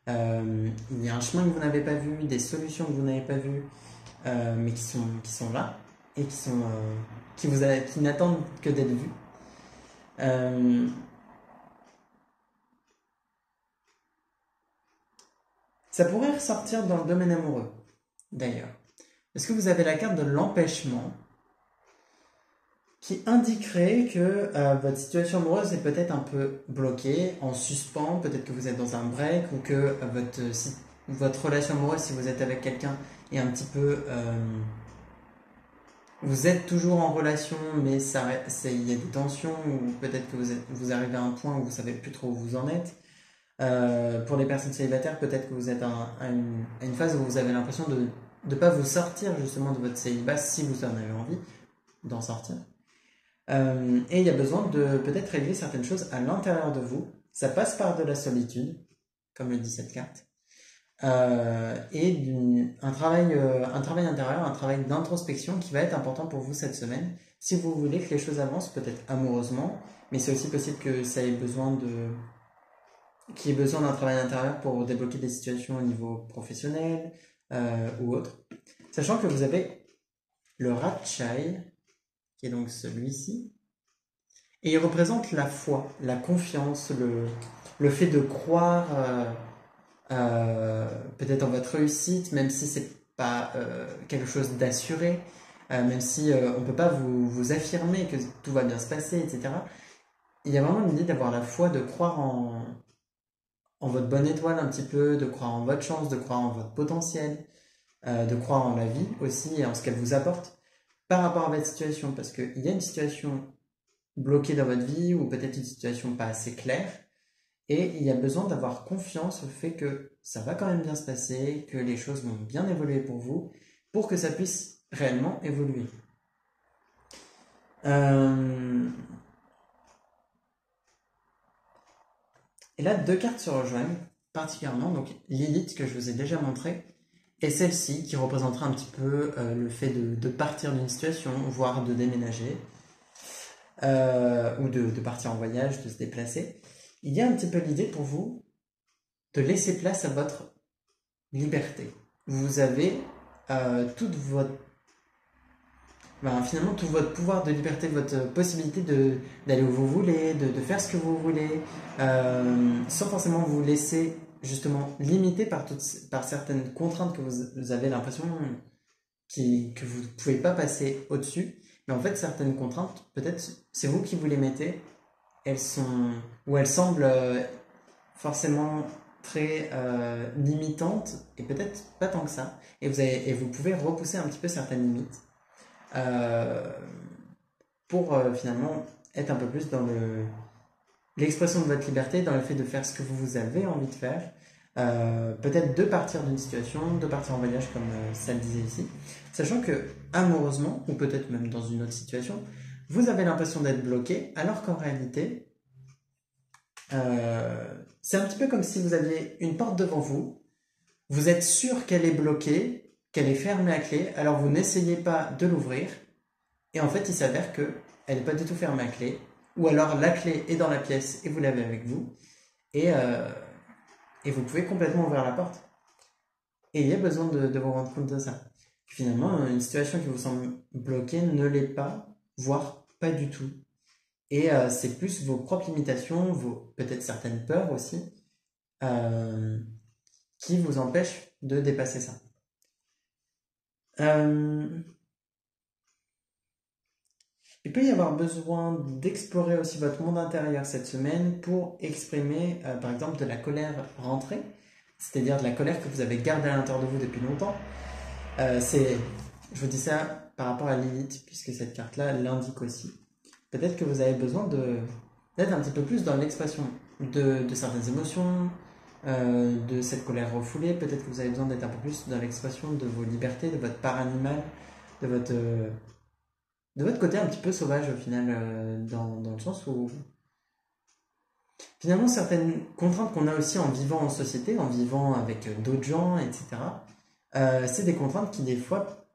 il y a un chemin que vous n'avez pas vu, des solutions que vous n'avez pas vues, mais qui sont là et qui n'attendent que d'être vues. Ça pourrait ressortir dans le domaine amoureux, d'ailleurs. Est-ce que vous avez la carte de l'empêchement qui indiquerait que votre situation amoureuse est peut-être un peu bloquée, en suspens, peut-être que vous êtes dans un break ou que votre relation amoureuse, si vous êtes avec quelqu'un, est un petit peu... vous êtes toujours en relation, mais il y a des tensions, ou peut-être que vous arrivez à un point où vous savez plus trop où vous en êtes. Pour les personnes célibataires, peut-être que vous êtes à une phase où vous avez l'impression de ne pas vous sortir justement de votre célibat si vous en avez envie d'en sortir. Et il y a besoin de peut-être régler certaines choses à l'intérieur de vous. Ça passe par de la solitude, comme le dit cette carte. Et un travail intérieur, un travail d'introspection qui va être important pour vous cette semaine. Si vous voulez que les choses avancent, peut-être amoureusement, mais c'est aussi possible que ça ait besoin qu'il y ait besoin d'un travail intérieur pour débloquer des situations au niveau professionnel ou autre. Sachant que vous avez le Ratchai, qui est donc celui-ci, et il représente la foi, la confiance, le fait de croire peut-être en votre réussite, même si c'est pas quelque chose d'assuré, même si on peut pas vous affirmer que tout va bien se passer, etc. Il y a vraiment l'idée d'avoir la foi, de croire en votre bonne étoile un petit peu, de croire en votre chance, de croire en votre potentiel, de croire en la vie aussi et en ce qu'elle vous apporte par rapport à votre situation. Parce qu'il y a une situation bloquée dans votre vie ou peut-être une situation pas assez claire et il y a besoin d'avoir confiance au fait que ça va quand même bien se passer, que les choses vont bien évoluer pour vous pour que ça puisse réellement évoluer. Et là, deux cartes se rejoignent particulièrement. Donc Lilith, que je vous ai déjà montré, et celle-ci qui représentera un petit peu le fait de partir d'une situation, voire de déménager, ou de partir en voyage, de se déplacer. Il y a un petit peu l'idée pour vous de laisser place à votre liberté. Vous avez finalement tout votre pouvoir de liberté, votre possibilité d'aller où vous voulez, de faire ce que vous voulez, sans forcément vous laisser justement limiter par certaines contraintes que vous avez l'impression que vous ne pouvez pas passer au-dessus. Mais en fait, certaines contraintes, peut-être c'est vous qui vous les mettez, elles semblent forcément très limitantes, et peut-être pas tant que ça. Et vous pouvez repousser un petit peu certaines limites pour finalement être un peu plus dans l'expression de votre liberté, dans le fait de faire ce que vous avez envie de faire. Peut-être de partir d'une situation, de partir en voyage comme ça le disait ici, sachant que amoureusement, ou peut-être même dans une autre situation, vous avez l'impression d'être bloqué, alors qu'en réalité, c'est un petit peu comme si vous aviez une porte devant vous, vous êtes sûr qu'elle est bloquée, qu'elle est fermée à clé, alors vous n'essayez pas de l'ouvrir, et en fait il s'avère qu'elle n'est pas du tout fermée à clé, ou alors la clé est dans la pièce et vous l'avez avec vous, et vous pouvez complètement ouvrir la porte. Et il y a besoin de vous rendre compte de ça. Finalement, une situation qui vous semble bloquée ne l'est pas, voire pas du tout. Et c'est plus vos propres limitations, peut-être certaines peurs aussi, euh, qui vous empêche de dépasser ça. Euh, il peut y avoir besoin d'explorer aussi votre monde intérieur cette semaine pour exprimer, par exemple, de la colère rentrée, c'est-à-dire de la colère que vous avez gardée à l'intérieur de vous depuis longtemps. Je vous dis ça par rapport à Lilith, puisque cette carte-là l'indique aussi. Peut-être que vous avez besoin d'être un petit peu plus dans l'expression de certaines émotions, de cette colère refoulée. Peut-être que vous avez besoin d'être un peu plus dans l'expression de vos libertés, de votre part animale, de votre côté un petit peu sauvage au final, dans le sens où finalement certaines contraintes qu'on a aussi en vivant en société, en vivant avec d'autres gens, etc., c'est des contraintes qui des fois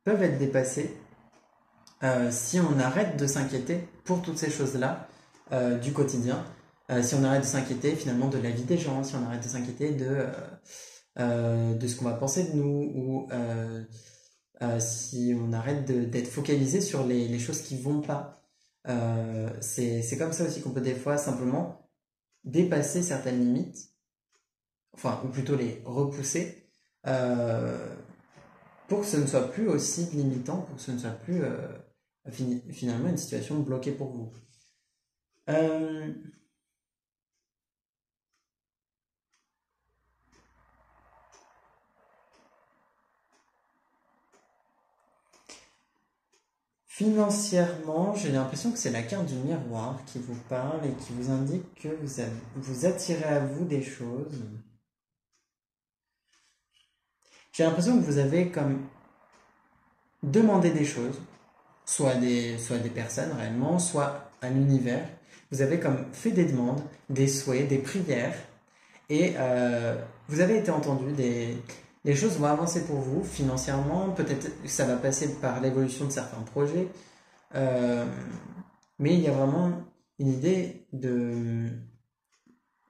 peuvent être dépassées si on arrête de s'inquiéter pour toutes ces choses-là du quotidien, si on arrête de s'inquiéter finalement de la vie des gens, si on arrête de s'inquiéter de ce qu'on va penser de nous, ou si on arrête d'être focalisé sur les choses qui vont pas. C'est comme ça aussi qu'on peut des fois simplement dépasser certaines limites, enfin, ou plutôt les repousser, euh, pour que ce ne soit plus aussi limitant, pour que ce ne soit plus finalement une situation bloquée pour vous. Euh, Financièrement, j'ai l'impression que c'est la carte du miroir qui vous parle et qui vous indique que vous attirez à vous des choses. J'ai l'impression que vous avez comme demandé des choses, soit des personnes réellement, soit à l'univers. Vous avez comme fait des demandes, des souhaits, des prières, et vous avez été entendu. Les choses vont avancer pour vous financièrement. Peut-être que ça va passer par l'évolution de certains projets. Euh, mais il y a vraiment une idée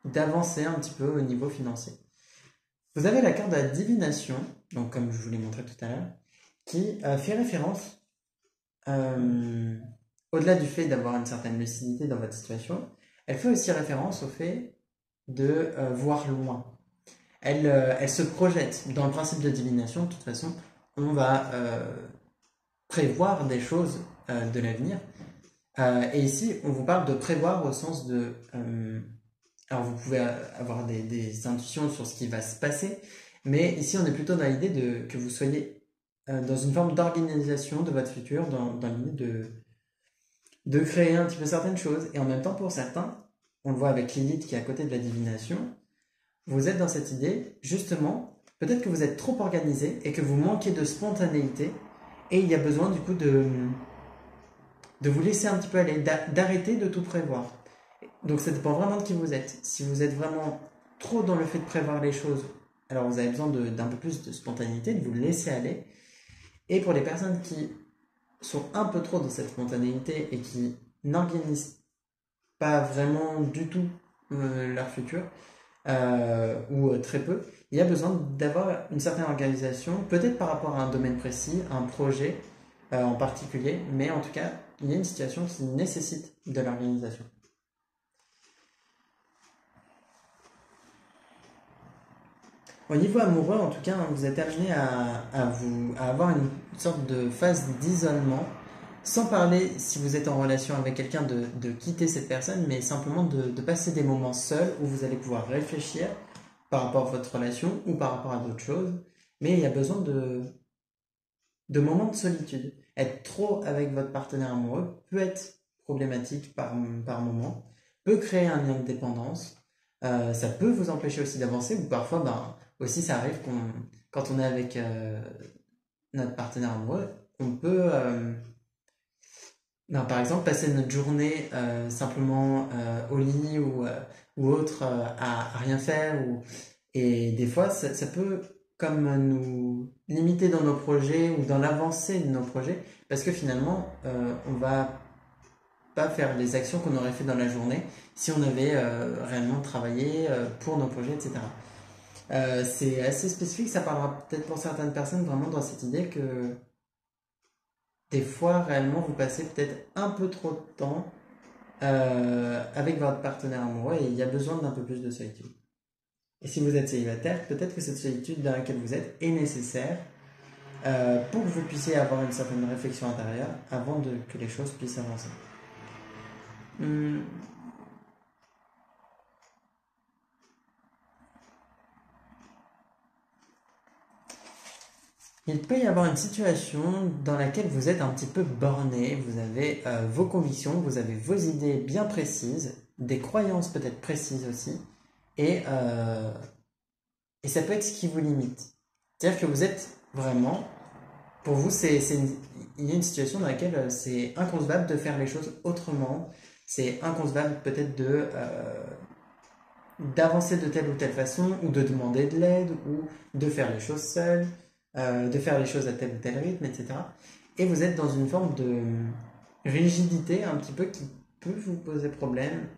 d'avancer un petit peu au niveau financier. Vous avez la carte de la divination, donc comme je vous l'ai montré tout à l'heure, qui fait référence, euh, au-delà du fait d'avoir une certaine lucidité dans votre situation, elle fait aussi référence au fait de voir loin. Elle se projette dans le principe de divination. De toute façon, on va prévoir des choses de l'avenir. Et ici, on vous parle de prévoir au sens de... alors, vous pouvez avoir des intuitions sur ce qui va se passer, mais ici, on est plutôt dans l'idée que vous soyez dans une forme d'organisation de votre futur, dans l'idée de créer un petit peu certaines choses. Et en même temps, pour certains, on le voit avec Lilith qui est à côté de la divination, vous êtes dans cette idée, justement, peut-être que vous êtes trop organisé et que vous manquez de spontanéité, et il y a besoin du coup de vous laisser un petit peu aller, d'arrêter de tout prévoir. Donc ça dépend vraiment de qui vous êtes. Si vous êtes vraiment trop dans le fait de prévoir les choses, alors vous avez besoin d'un peu plus de spontanéité, de vous laisser aller. Et pour les personnes qui sont un peu trop dans cette spontanéité et qui n'organisent pas vraiment du tout leur futur, ou très peu, il y a besoin d'avoir une certaine organisation, peut-être par rapport à un domaine précis, un projet en particulier, mais en tout cas, il y a une situation qui nécessite de l'organisation. Au niveau amoureux, en tout cas, vous êtes amené à avoir une sorte de phase d'isolement, sans parler, si vous êtes en relation avec quelqu'un, de quitter cette personne, mais simplement de passer des moments seuls où vous allez pouvoir réfléchir par rapport à votre relation ou par rapport à d'autres choses. Mais il y a besoin de moments de solitude. Être trop avec votre partenaire amoureux peut être problématique par moment, peut créer un lien de dépendance. Ça peut vous empêcher aussi d'avancer, ou parfois, ben, aussi ça arrive quand on est avec notre partenaire amoureux, on peut, ben, par exemple, passer notre journée simplement au lit, ou autre, à rien faire. Et des fois, ça peut comme nous limiter dans nos projets ou dans l'avancée de nos projets, parce que finalement, on va pas faire les actions qu'on aurait fait dans la journée si on avait réellement travaillé pour nos projets, etc. C'est assez spécifique, ça parlera peut-être pour certaines personnes vraiment dans cette idée que des fois, réellement, vous passez peut-être un peu trop de temps avec votre partenaire amoureux et il y a besoin d'un peu plus de solitude. Et si vous êtes célibataire, peut-être que cette solitude dans laquelle vous êtes est nécessaire pour que vous puissiez avoir une certaine réflexion intérieure avant que les choses puissent avancer. Hmm. Il peut y avoir une situation dans laquelle vous êtes un petit peu borné, vous avez vos convictions, vous avez vos idées bien précises, des croyances peut-être précises aussi, et, euh, et ça peut être ce qui vous limite. C'est-à-dire que vous êtes vraiment, pour vous, il y a une situation dans laquelle c'est inconcevable de faire les choses autrement, c'est inconcevable peut-être d'avancer de telle ou telle façon, ou de demander de l'aide, ou de faire les choses seul, de faire les choses à tel ou tel rythme, etc. Et vous êtes dans une forme de rigidité un petit peu qui peut vous poser problème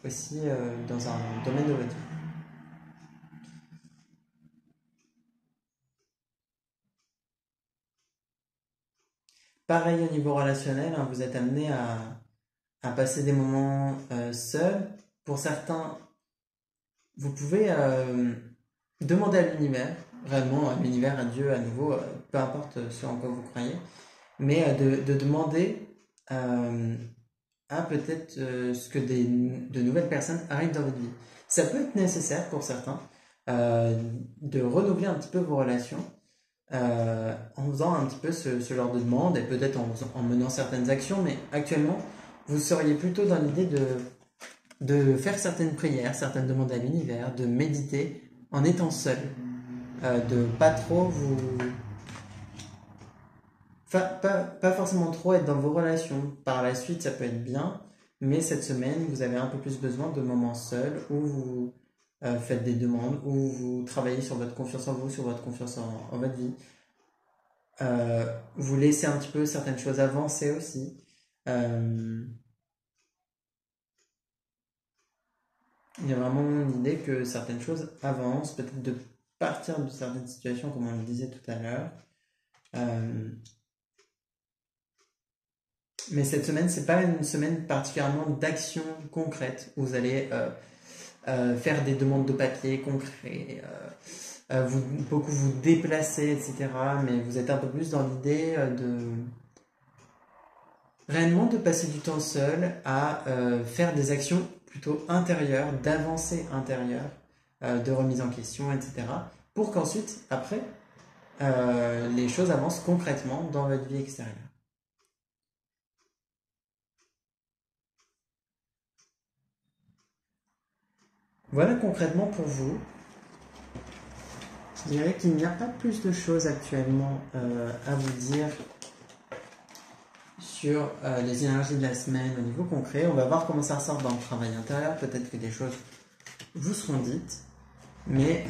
aussi dans un domaine de votre vie. Pareil au niveau relationnel, hein, vous êtes amené à passer des moments seuls. Pour certains, vous pouvez demander à l'univers, réellement à l'univers, à Dieu, à nouveau, peu importe ce en quoi vous croyez, mais de demander à peut-être ce que de nouvelles personnes arrivent dans votre vie. Ça peut être nécessaire pour certains de renouveler un petit peu vos relations en faisant un petit peu ce genre de demande et peut-être en menant certaines actions, mais actuellement, vous seriez plutôt dans l'idée de faire certaines prières, certaines demandes à l'univers, de méditer en étant seul, de pas trop vous pas forcément trop être dans vos relations. Par la suite, ça peut être bien, mais cette semaine, vous avez un peu plus besoin de moments seuls où vous faites des demandes, où vous travaillez sur votre confiance en vous, sur votre confiance en votre vie. Vous laissez un petit peu certaines choses avancer aussi. Euh, il y a vraiment l'idée que certaines choses avancent, peut-être de partir de certaines situations, comme on le disait tout à l'heure. Euh, mais cette semaine, c'est pas une semaine particulièrement d'action concrète où vous allez faire des demandes de papier concrets, beaucoup vous déplacer, etc. Mais vous êtes un peu plus dans l'idée réellement de passer du temps seul à faire des actions plutôt intérieures, d'avancée intérieure, de remise en question, etc. Pour qu'ensuite, après, les choses avancent concrètement dans votre vie extérieure. Voilà concrètement pour vous. Je dirais qu'il n'y a pas plus de choses actuellement à vous dire sur les énergies de la semaine au niveau concret. On va voir comment ça ressort dans le travail intérieur. Peut-être que des choses vous seront dites. Mais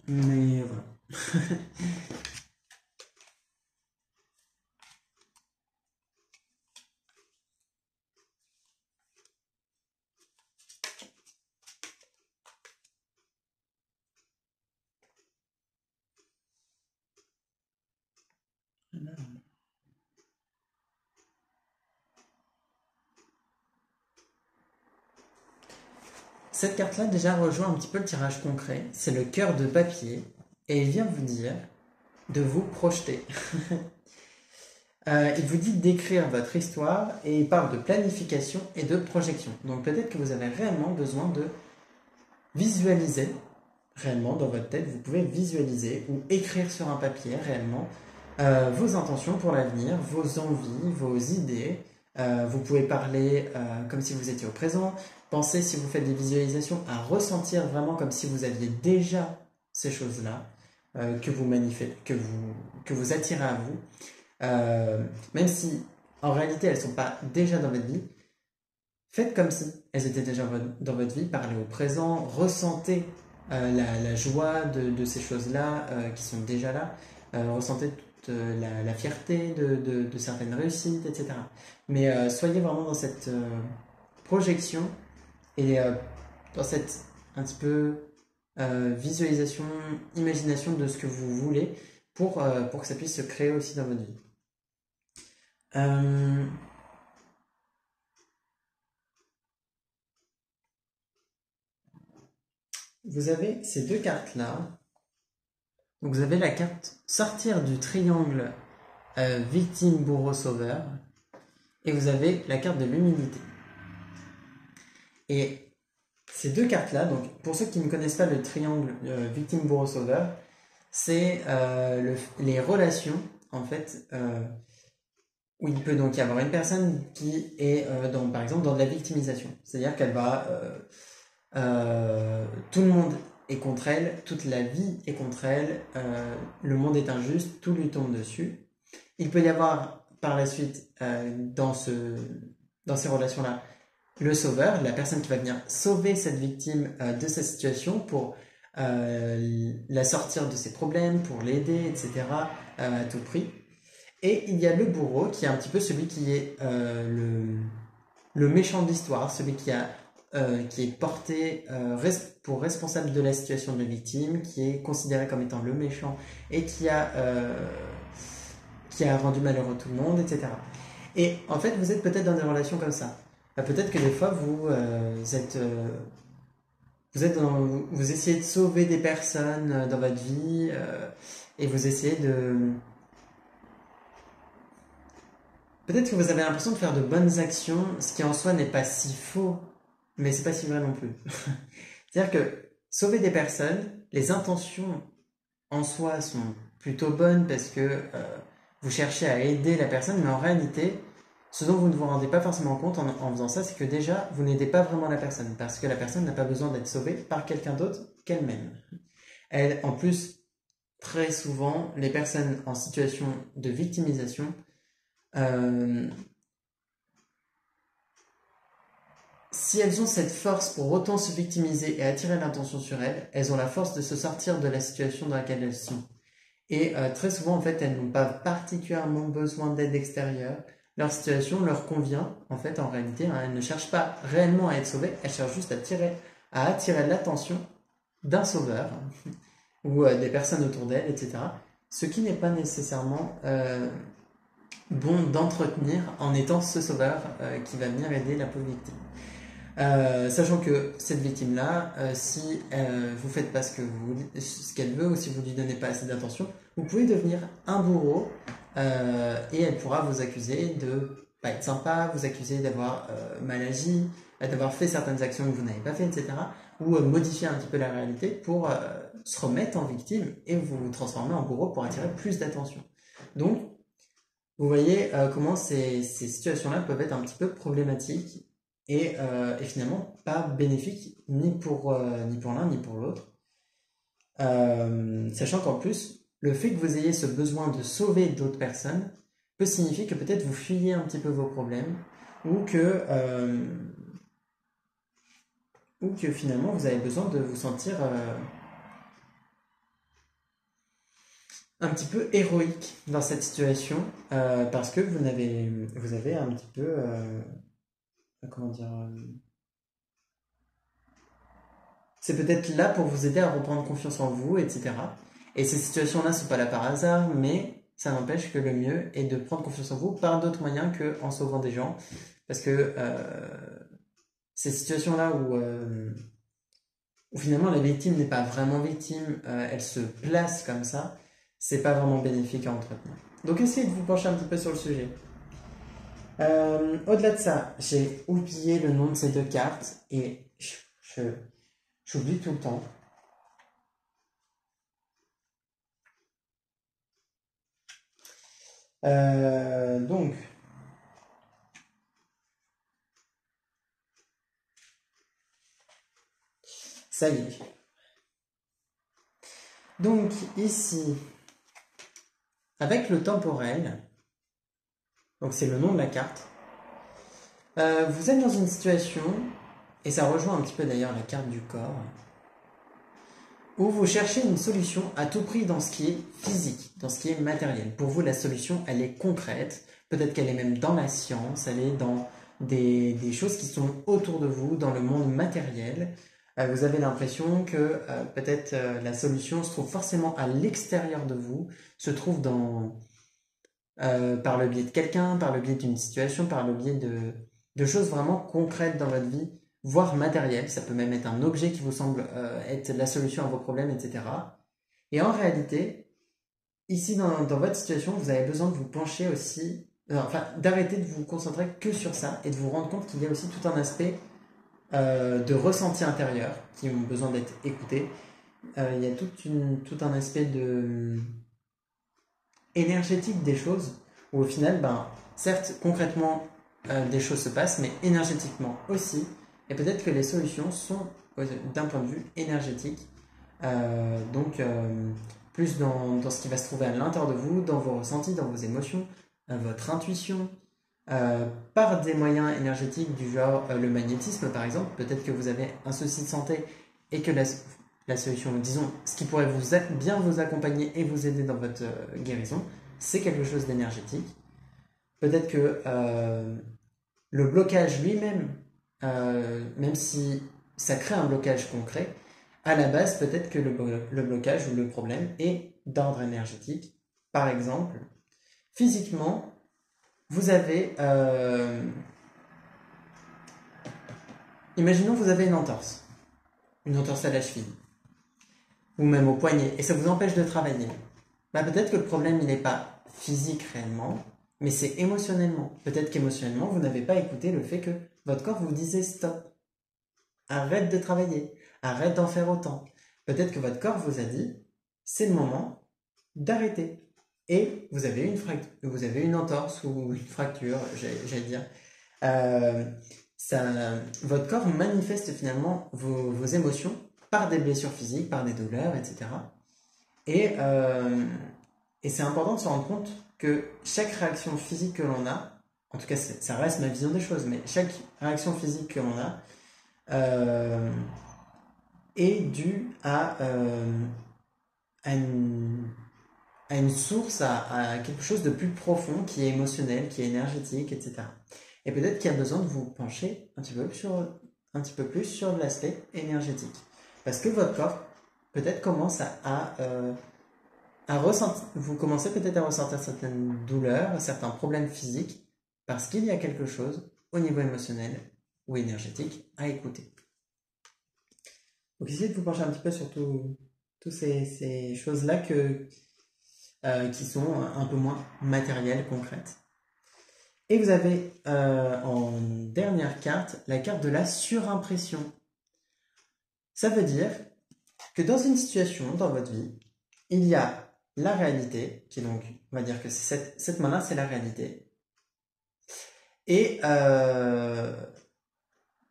voilà. Cette carte-là déjà rejoint un petit peu le tirage concret. C'est le cœur de papier. Et il vient vous dire de vous projeter. Il vous dit d'écrire votre histoire et il parle de planification et de projection. Donc peut-être que vous avez réellement besoin de visualiser, réellement dans votre tête, vous pouvez visualiser ou écrire sur un papier réellement vos intentions pour l'avenir, vos envies, vos idées. Vous pouvez parler comme si vous étiez au présent. Pensez, si vous faites des visualisations, à ressentir vraiment comme si vous aviez déjà ces choses-là que vous attirez à vous. Même si en réalité elles ne sont pas déjà dans votre vie, faites comme si elles étaient déjà dans votre vie, parlez au présent, ressentez la joie de ces choses-là qui sont déjà là, ressentez toute la fierté de certaines réussites, etc. Mais soyez vraiment dans cette projection et dans cette un petit peu visualisation, imagination de ce que vous voulez pour que ça puisse se créer aussi dans votre vie. Euh, vous avez ces deux cartes-là. Donc vous avez la carte sortir du triangle victime, bourreau, sauveur. Et vous avez la carte de l'humilité. Et ces deux cartes-là, donc pour ceux qui ne connaissent pas le triangle victime, bourreau, sauveur, c'est les relations, en fait, où il peut donc y avoir une personne qui est, par exemple, dans de la victimisation. C'est-à-dire qu'elle va... tout le monde est contre elle, toute la vie est contre elle, le monde est injuste, tout lui tombe dessus. Il peut y avoir par la suite, dans ces relations-là, le sauveur, la personne qui va venir sauver cette victime de sa situation pour la sortir de ses problèmes, pour l'aider, etc., à tout prix. Et il y a le bourreau qui est un petit peu celui qui est le méchant de l'histoire, celui qui est porté pour responsable de la situation de la victime, qui est considéré comme étant le méchant et qui a rendu malheureux tout le monde, etc. Et en fait, vous êtes peut-être dans des relations comme ça. Peut-être que des fois, vous essayez de sauver des personnes dans votre vie et vous essayez de... Peut-être que vous avez l'impression de faire de bonnes actions, ce qui en soi n'est pas si faux, mais c'est pas si vrai non plus. C'est-à-dire que sauver des personnes, les intentions en soi sont plutôt bonnes parce que vous cherchez à aider la personne, mais en réalité, ce dont vous ne vous rendez pas forcément compte en faisant ça, c'est que déjà, vous n'aidez pas vraiment la personne, parce que la personne n'a pas besoin d'être sauvée par quelqu'un d'autre qu'elle-même. Elle, en plus, très souvent, les personnes en situation de victimisation, si elles ont cette force pour autant se victimiser et attirer l'attention sur elles, elles ont la force de se sortir de la situation dans laquelle elles sont. Et très souvent, en fait, elles n'ont pas particulièrement besoin d'aide extérieure. Leur situation leur convient, en fait, en réalité. Hein, elles ne cherchent pas réellement à être sauvées, elles cherchent juste à attirer l'attention d'un sauveur ou des personnes autour d'elles, etc. Ce qui n'est pas nécessairement bon d'entretenir en étant ce sauveur qui va venir aider la pauvre victime. Sachant que cette victime-là, si vous faites pas ce qu'elle veut ou si vous lui donnez pas assez d'attention, vous pouvez devenir un bourreau et elle pourra vous accuser de pas être sympa, vous accuser d'avoir mal agi, d'avoir fait certaines actions que vous n'avez pas fait, etc. Ou modifier un petit peu la réalité pour se remettre en victime et vous transformer en bourreau pour attirer plus d'attention. Donc, vous voyez comment ces situations-là peuvent être un petit peu problématiques et finalement pas bénéfiques ni pour l'un ni pour l'autre. Sachant qu'en plus, le fait que vous ayez ce besoin de sauver d'autres personnes peut signifier que peut-être vous fuyez un petit peu vos problèmes ou que finalement vous avez besoin de vous sentir un petit peu héroïque dans cette situation parce que vous avez un petit peu comment dire c'est peut-être là pour vous aider à reprendre confiance en vous, etc. Et ces situations-là ne sont pas là par hasard, mais ça n'empêche que le mieux est de prendre confiance en vous par d'autres moyens qu'en sauvant des gens. Parce que ces situations-là où finalement la victime n'est pas vraiment victime, elle se place comme ça, c'est pas vraiment bénéfique à entretenir. Donc essayez de vous pencher un petit peu sur le sujet. Au-delà de ça, j'ai oublié le nom de ces deux cartes et j'oublie tout le temps. Donc, ça y est. Donc ici, avec le temporel, donc c'est le nom de la carte, vous êtes dans une situation, et ça rejoint un petit peu d'ailleurs la carte du corps, où vous cherchez une solution à tout prix dans ce qui est physique, dans ce qui est matériel. Pour vous, la solution, elle est concrète, peut-être qu'elle est même dans la science, elle est dans des choses qui sont autour de vous, dans le monde matériel. Vous avez l'impression que peut-être la solution se trouve forcément à l'extérieur de vous, se trouve par le biais de quelqu'un, par le biais d'une situation, par le biais de choses vraiment concrètes dans votre vie, voire matériel. Ça peut même être un objet qui vous semble être la solution à vos problèmes, etc. Et en réalité, ici dans votre situation, vous avez besoin de vous pencher aussi, enfin d'arrêter de vous concentrer que sur ça et de vous rendre compte qu'il y a aussi tout un aspect de ressenti intérieur qui ont besoin d'être écoutés. Il y a tout un aspect énergétique des choses où au final, ben, certes, concrètement, des choses se passent, mais énergétiquement aussi. Et peut-être que les solutions sont d'un point de vue énergétique. Donc, plus dans ce qui va se trouver à l'intérieur de vous, dans vos ressentis, dans vos émotions, votre intuition, par des moyens énergétiques du genre le magnétisme par exemple. Peut-être que vous avez un souci de santé et que la solution, disons, ce qui pourrait bien vous accompagner et vous aider dans votre guérison, c'est quelque chose d'énergétique. Peut-être que le blocage lui-même, même si ça crée un blocage concret, à la base, peut-être que le blocage ou le problème est d'ordre énergétique. Par exemple, physiquement, vous avez... imaginons que vous avez une entorse à la cheville, ou même au poignet, et ça vous empêche de travailler. Bah, peut-être que le problème, il n'est pas physique réellement, mais c'est émotionnellement. Peut-être qu'émotionnellement, vous n'avez pas écouté le fait que votre corps vous disait stop. Arrête de travailler, arrête d'en faire autant. Peut-être que votre corps vous a dit, c'est le moment d'arrêter. Et vous avez une entorse ou une fracture, j'allais dire. Votre corps manifeste finalement vos émotions par des blessures physiques, par des douleurs, etc. Et c'est important de se rendre compte que chaque réaction physique que l'on a, en tout cas ça reste ma vision des choses, mais chaque réaction physique que l'on a est due à une source, à quelque chose de plus profond qui est émotionnel, qui est énergétique, etc. Et peut-être qu'il y a besoin de vous pencher un petit peu plus sur l'aspect énergétique. Parce que votre corps peut-être commence vous commencez peut-être à ressentir certaines douleurs, certains problèmes physiques, parce qu'il y a quelque chose au niveau émotionnel ou énergétique à écouter. Donc essayez de vous pencher un petit peu sur toutes ces choses-là qui sont un peu moins matérielles, concrètes. Et vous avez en dernière carte, la carte de la surimpression. Ça veut dire que dans une situation, dans votre vie, il y a la réalité, qui est donc, on va dire que cette main-là, c'est la réalité. Et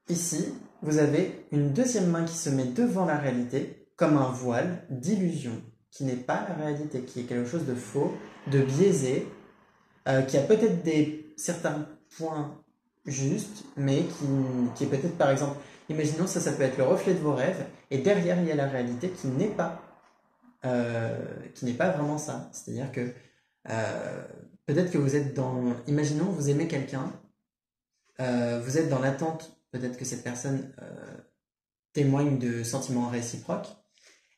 ici, vous avez une deuxième main qui se met devant la réalité, comme un voile d'illusion, qui n'est pas la réalité, qui est quelque chose de faux, de biaisé, qui a peut-être certains points justes, mais qui est peut-être, par exemple, imaginons ça peut être le reflet de vos rêves, et derrière, il y a la réalité qui n'est pas vraiment ça. C'est-à-dire que peut-être que vous êtes imaginons, vous aimez quelqu'un, vous êtes dans l'attente, peut-être que cette personne témoigne de sentiments réciproques,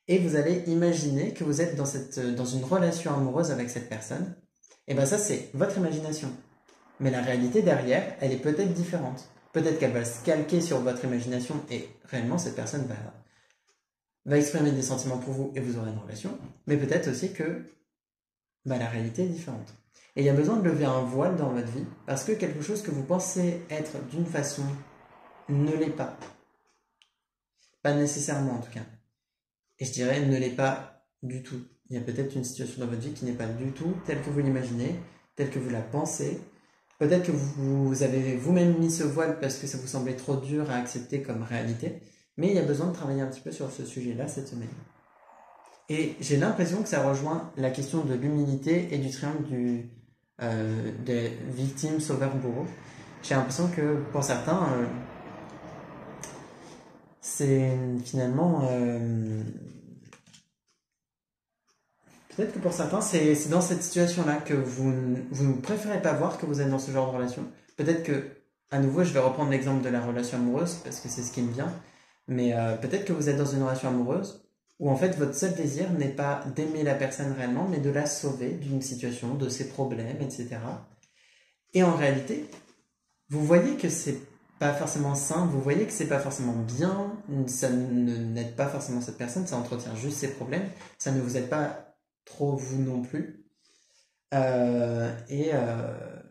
et vous allez imaginer que vous êtes dans une relation amoureuse avec cette personne. Et bien ça, c'est votre imagination. Mais la réalité derrière, elle est peut-être différente. Peut-être qu'elle va se calquer sur votre imagination et réellement cette personne va exprimer des sentiments pour vous et vous aurez une relation. Mais peut-être aussi que la réalité est différente. Et il y a besoin de lever un voile dans votre vie parce que quelque chose que vous pensez être d'une façon ne l'est pas. Pas nécessairement en tout cas. Et je dirais ne l'est pas du tout. Il y a peut-être une situation dans votre vie qui n'est pas du tout telle que vous l'imaginez, telle que vous la pensez. Peut-être que vous avez vous-même mis ce voile parce que ça vous semblait trop dur à accepter comme réalité. Mais il y a besoin de travailler un petit peu sur ce sujet-là cette semaine. Et j'ai l'impression que ça rejoint la question de l'humilité et du triangle des victimes, sauveurs, bourreaux. J'ai l'impression que pour certains, c'est finalement... peut-être que pour certains, c'est dans cette situation-là que vous ne préférez pas voir que vous êtes dans ce genre de relation. Peut-être que, à nouveau, je vais reprendre l'exemple de la relation amoureuse parce que c'est ce qui me vient. Mais peut-être que vous êtes dans une relation amoureuse où en fait votre seul désir n'est pas d'aimer la personne réellement, mais de la sauver d'une situation, de ses problèmes, etc. Et en réalité, vous voyez que c'est pas forcément sain, vous voyez que c'est pas forcément bien, ça n'aide pas forcément cette personne, ça entretient juste ses problèmes, ça ne vous aide pas trop vous non plus. Euh, et, euh,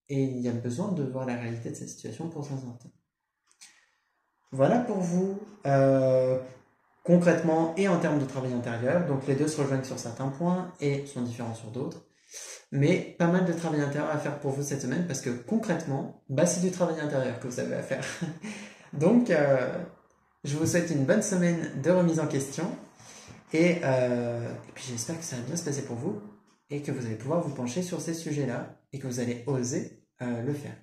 et il y a besoin de voir la réalité de cette situation pour s'en sortir. Voilà pour vous, concrètement et en termes de travail intérieur. Donc les deux se rejoignent sur certains points et sont différents sur d'autres. Mais pas mal de travail intérieur à faire pour vous cette semaine parce que concrètement, bah, c'est du travail intérieur que vous avez à faire. Donc, je vous souhaite une bonne semaine de remise en question et puis j'espère que ça va bien se passer pour vous et que vous allez pouvoir vous pencher sur ces sujets-là et que vous allez oser le faire.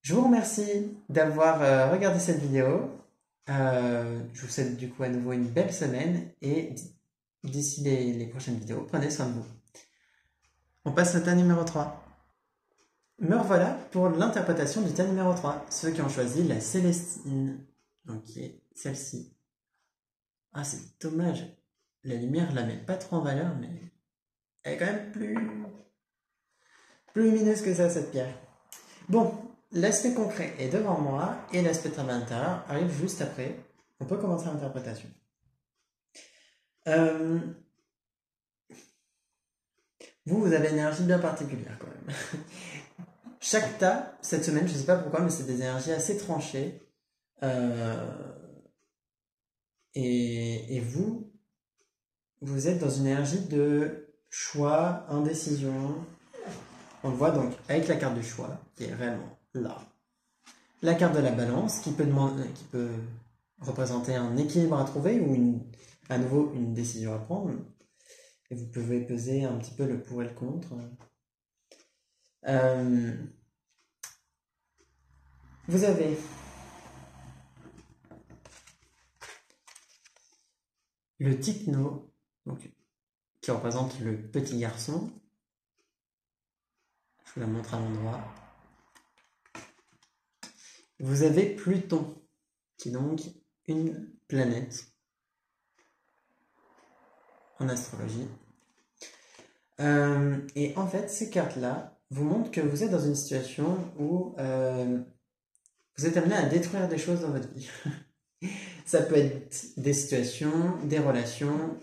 Je vous remercie d'avoir regardé cette vidéo. Je vous souhaite du coup à nouveau une belle semaine et d'ici les prochaines vidéos, prenez soin de vous. On passe au tas numéro 3. Me revoilà pour l'interprétation du tas numéro 3. Ceux qui ont choisi la Célestine. Ok, celle-ci. Ah, c'est dommage. La lumière, je la met pas trop en valeur, mais elle est quand même plus lumineuse que ça, cette pierre. Bon, l'aspect concret est devant moi et l'aspect travail intérieur arrive juste après. On peut commencer l'interprétation. Vous avez une énergie bien particulière quand même. Chaque tas, cette semaine, je ne sais pas pourquoi, mais c'est des énergies assez tranchées. Et vous êtes dans une énergie de choix, indécision. On le voit donc avec la carte du choix, qui est réellement là. La carte de la balance, qui peut représenter un équilibre à trouver ou à nouveau une décision à prendre. Et vous pouvez peser un petit peu le pour et le contre. Vous avez le Tikno, donc, qui représente le petit garçon. Je vous la montre à l'endroit. Vous avez Pluton, qui est donc une planète en astrologie. Et en fait, ces cartes-là vous montrent que vous êtes dans une situation où vous êtes amené à détruire des choses dans votre vie. Ça peut être des situations, des relations,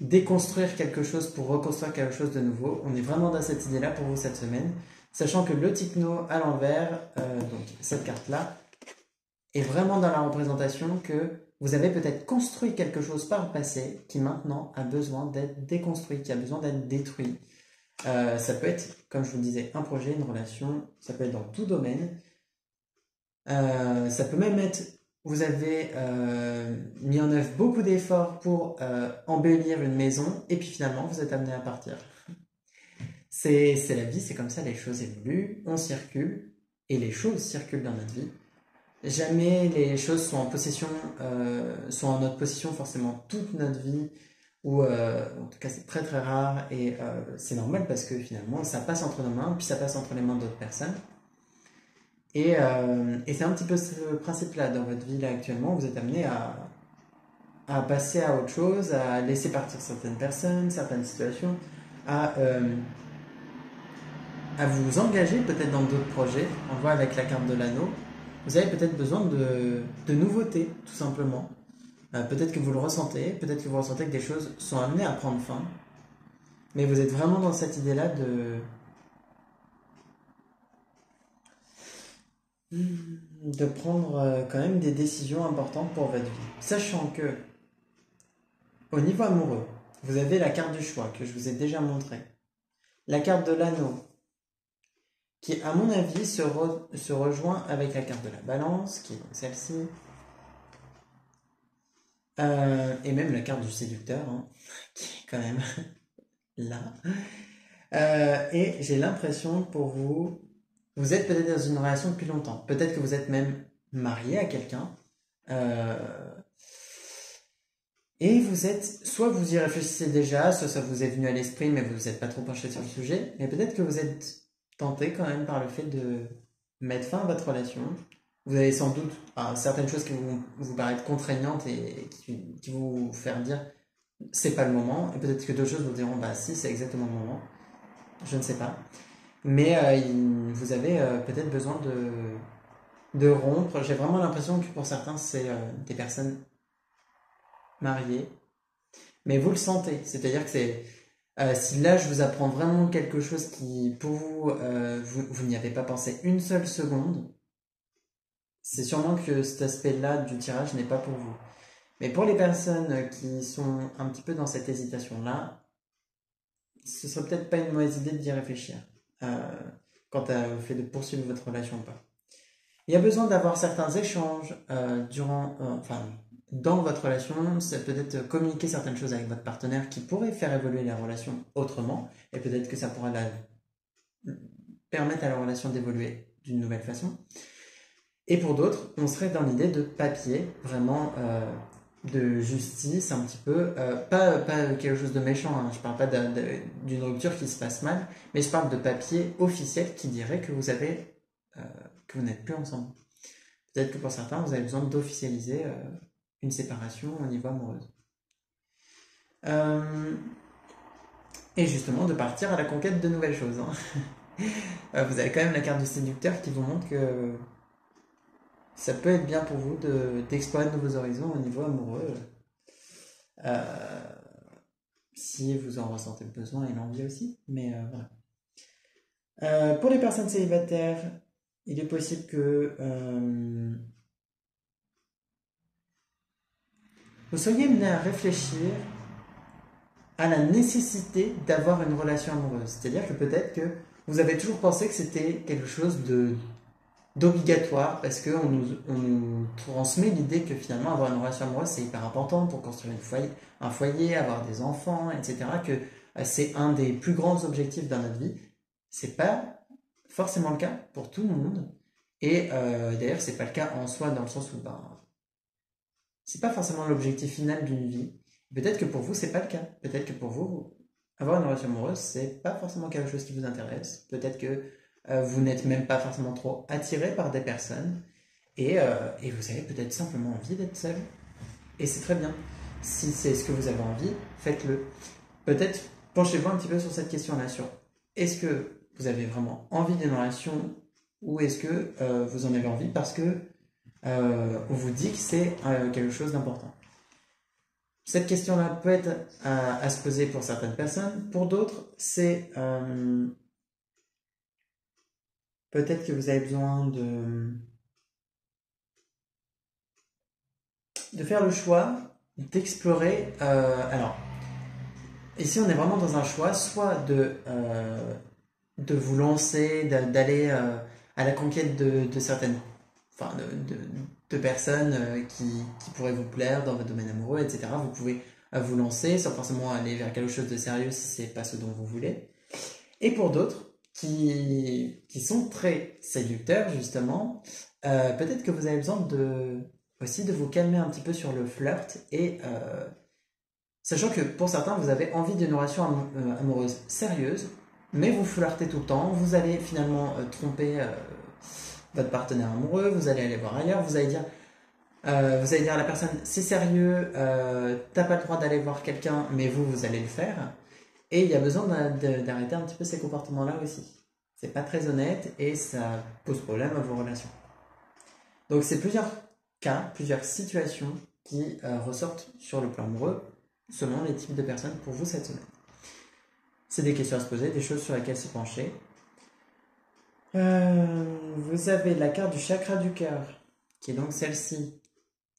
déconstruire quelque chose pour reconstruire quelque chose de nouveau. On est vraiment dans cette idée-là pour vous cette semaine, sachant que le Tikno à l'envers, donc cette carte-là, est vraiment dans la représentation que vous avez peut-être construit quelque chose par le passé qui maintenant a besoin d'être déconstruit, qui a besoin d'être détruit. Ça peut être, comme je vous le disais, un projet, une relation, ça peut être dans tout domaine. Ça peut même être, vous avez mis en œuvre beaucoup d'efforts pour embellir une maison et puis finalement vous êtes amené à partir. C'est la vie, c'est comme ça, les choses évoluent, on circule et les choses circulent dans notre vie. Jamais les choses sont sont en notre possession forcément toute notre vie, ou en tout cas c'est très très rare et c'est normal parce que finalement ça passe entre nos mains, puis ça passe entre les mains d'autres personnes. Et c'est un petit peu ce principe-là dans votre vie là actuellement, vous êtes amené à passer à autre chose, à laisser partir certaines personnes, certaines situations, à vous engager peut-être dans d'autres projets. On le voit avec la carte de l'anneau. Vous avez peut-être besoin de nouveautés, tout simplement. Peut-être que vous le ressentez, peut-être que vous ressentez que des choses sont amenées à prendre fin. Mais vous êtes vraiment dans cette idée-là de prendre quand même des décisions importantes pour votre vie. Sachant que, au niveau amoureux, vous avez la carte du choix que je vous ai déjà montrée. La carte de l'anneau, qui, à mon avis, se rejoint avec la carte de la balance, qui est donc celle-ci. Et même la carte du séducteur, hein, qui est quand même là. Et j'ai l'impression pour vous, vous êtes peut-être dans une relation depuis longtemps. Peut-être que vous êtes même marié à quelqu'un. Et vous êtes, soit vous y réfléchissez déjà, soit ça vous est venu à l'esprit, mais vous n'êtes pas trop penché sur le sujet. Mais peut-être que vous êtes tenté quand même par le fait de mettre fin à votre relation. Vous avez sans doute certaines choses qui vous paraissent contraignantes et qui vous faire dire c'est pas le moment. Et peut-être que d'autres choses vous diront bah si, c'est exactement le moment. Je ne sais pas. mais vous avez peut-être besoin de rompre. J'ai vraiment l'impression que pour certains, c'est des personnes mariées, mais vous le sentez. C'est-à-dire que si là je vous apprends vraiment quelque chose qui, pour vous, vous n'y avez pas pensé une seule seconde, c'est sûrement que cet aspect-là du tirage n'est pas pour vous. Mais pour les personnes qui sont un petit peu dans cette hésitation-là, ce serait peut-être pas une mauvaise idée d'y réfléchir euh, quant au fait de poursuivre votre relation ou pas. Il y a besoin d'avoir certains échanges enfin, dans votre relation. C'est peut-être communiquer certaines choses avec votre partenaire qui pourraient faire évoluer la relation autrement, et peut-être que ça pourra permettre à la relation d'évoluer d'une nouvelle façon. Et pour d'autres, on serait dans l'idée de papier, vraiment de justice, un petit peu. Pas quelque chose de méchant, hein. Je parle pas d'une rupture qui se passe mal, mais je parle de papier officiel qui dirait que que vous n'êtes plus ensemble. Peut-être que pour certains, vous avez besoin d'officialiser une séparation au niveau amoureux. Et justement, de partir à la conquête de nouvelles choses, hein. Vous avez quand même la carte du séducteur qui vous montre que ça peut être bien pour vous d'explorer de nouveaux horizons au niveau amoureux, euh, si vous en ressentez le besoin et l'envie aussi. Mais voilà. Pour les personnes célibataires, il est possible que vous soyez mené à réfléchir à la nécessité d'avoir une relation amoureuse. C'est-à-dire que peut-être que vous avez toujours pensé que c'était quelque chose d'obligatoire parce on nous transmet l'idée que finalement avoir une relation amoureuse c'est hyper important pour construire un foyer, avoir des enfants, etc. Que c'est un des plus grands objectifs dans notre vie. C'est pas forcément le cas pour tout le monde. Et d'ailleurs, c'est pas le cas en soi dans le sens où c'est pas forcément l'objectif final d'une vie. Peut-être que pour vous, c'est pas le cas. Peut-être que pour vous, avoir une relation amoureuse, c'est pas forcément quelque chose qui vous intéresse. Peut-être que vous n'êtes même pas forcément trop attiré par des personnes et vous avez peut-être simplement envie d'être seul. Et c'est très bien. Si c'est ce que vous avez envie, faites-le. Peut-être penchez-vous un petit peu sur cette question-là, sur est-ce que vous avez vraiment envie d'une relation ou est-ce que vous en avez envie parce que on vous dit que c'est quelque chose d'important. Cette question-là peut être à se poser pour certaines personnes. Pour d'autres, c'est peut-être que vous avez besoin de faire le choix d'explorer. Alors, ici, on est vraiment dans un choix, soit de vous lancer, d'aller à la conquête de certaines, enfin, de personnes qui pourraient vous plaire dans votre domaine amoureux, etc. Vous pouvez vous lancer sans forcément aller vers quelque chose de sérieux si c'est pas ce dont vous voulez. Et pour d'autres qui sont très séducteurs justement, peut-être que vous avez besoin aussi de vous calmer un petit peu sur le flirt et sachant que pour certains vous avez envie d'une relation amoureuse sérieuse, mais vous flirtez tout le temps, vous allez finalement tromper votre partenaire amoureux, vous allez aller voir ailleurs, vous allez dire à la personne c'est sérieux, t'as pas le droit d'aller voir quelqu'un, mais vous allez le faire. Et il y a besoin d'arrêter un petit peu ces comportements-là aussi. C'est pas très honnête et ça pose problème à vos relations. Donc c'est plusieurs cas, plusieurs situations qui ressortent sur le plan amoureux selon les types de personnes pour vous cette semaine. C'est des questions à se poser, des choses sur lesquelles se pencher. Vous avez la carte du chakra du cœur, qui est donc celle-ci.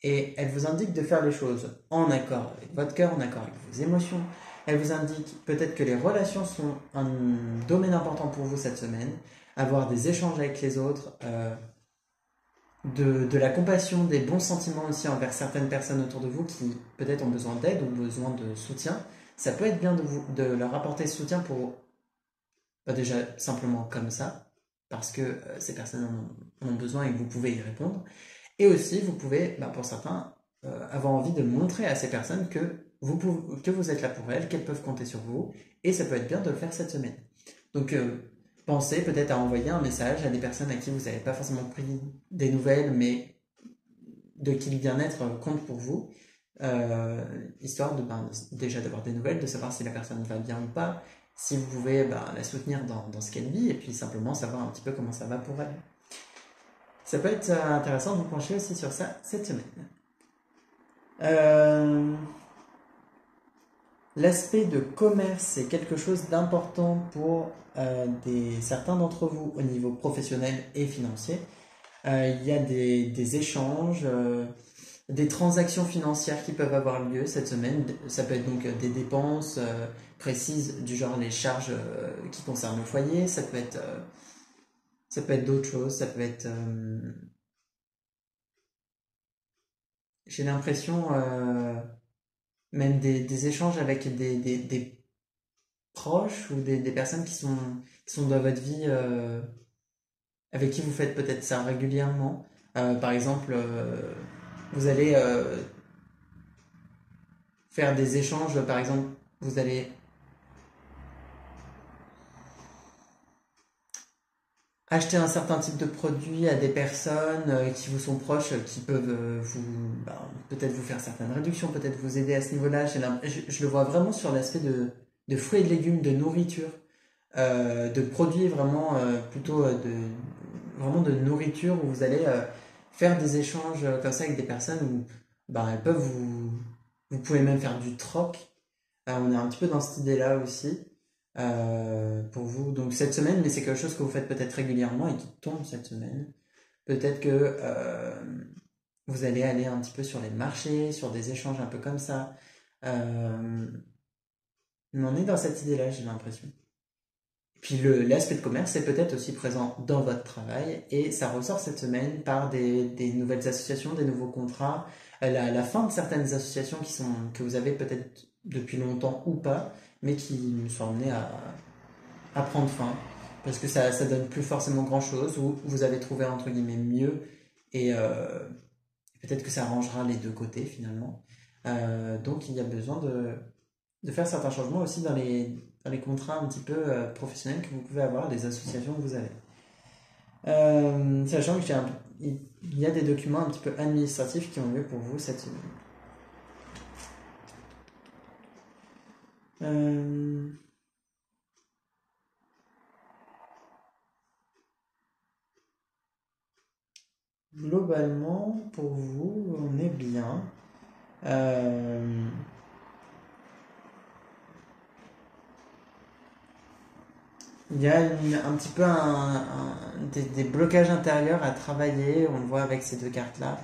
Et elle vous indique de faire les choses en accord avec votre cœur, en accord avec vos émotions. Elle vous indique peut-être que les relations sont un domaine important pour vous cette semaine. Avoir des échanges avec les autres, de la compassion, des bons sentiments aussi envers certaines personnes autour de vous qui peut-être ont besoin d'aide ou besoin de soutien. Ça peut être bien de leur apporter ce soutien pour déjà simplement comme ça, parce que ces personnes en ont besoin et que vous pouvez y répondre. Et aussi, vous pouvez, pour certains, avoir envie de montrer à ces personnes que vous êtes là pour elles, qu'elles peuvent compter sur vous, et ça peut être bien de le faire cette semaine. Donc, pensez peut-être à envoyer un message à des personnes à qui vous n'avez pas forcément pris des nouvelles, mais de qui le bien-être compte pour vous, histoire déjà d'avoir des nouvelles, de savoir si la personne va bien ou pas, si vous pouvez la soutenir dans ce qu'elle vit et puis simplement savoir un petit peu comment ça va pour elle. Ça peut être intéressant de vous pencher aussi sur ça cette semaine. L'aspect de commerce, c'est quelque chose d'important pour certains d'entre vous au niveau professionnel et financier. Il y a des échanges, des transactions financières qui peuvent avoir lieu cette semaine. Ça peut être donc des dépenses précises du genre les charges qui concernent le foyer. Ça peut être d'autres choses. Ça peut être... j'ai l'impression même des échanges avec des proches ou des personnes qui sont dans votre vie, avec qui vous faites peut-être ça régulièrement. Par exemple, vous allez faire des échanges, par exemple, vous allez acheter un certain type de produit à des personnes qui vous sont proches, qui peuvent peut-être vous faire certaines réductions, peut-être vous aider à ce niveau-là. Je le vois vraiment sur l'aspect de fruits et de légumes, de nourriture, de produits vraiment plutôt vraiment de nourriture où vous allez faire des échanges comme ça avec des personnes où elles peuvent vous pouvez même faire du troc. On est un petit peu dans cette idée-là aussi pour vous. Donc cette semaine, mais c'est quelque chose que vous faites peut-être régulièrement et qui tombe cette semaine. Peut-être que vous allez aller un petit peu sur les marchés, sur des échanges un peu comme ça. Mais on est dans cette idée-là, j'ai l'impression. Puis l'aspect de commerce c'est peut-être aussi présent dans votre travail et ça ressort cette semaine par des nouvelles associations, des nouveaux contrats, la fin de certaines associations que vous avez peut-être depuis longtemps ou pas, mais qui sont amenées à prendre fin parce que ça donne plus forcément grand-chose ou vous avez trouvé entre guillemets mieux et peut-être que ça arrangera les deux côtés finalement. Donc il y a besoin de faire certains changements aussi dans les contrats un petit peu professionnels que vous pouvez avoir, des associations que vous avez. Sachant que il y a des documents un petit peu administratifs qui ont lieu pour vous cette semaine. Globalement, pour vous, on est bien. Il y a un petit peu des blocages intérieurs à travailler, on le voit avec ces deux cartes-là,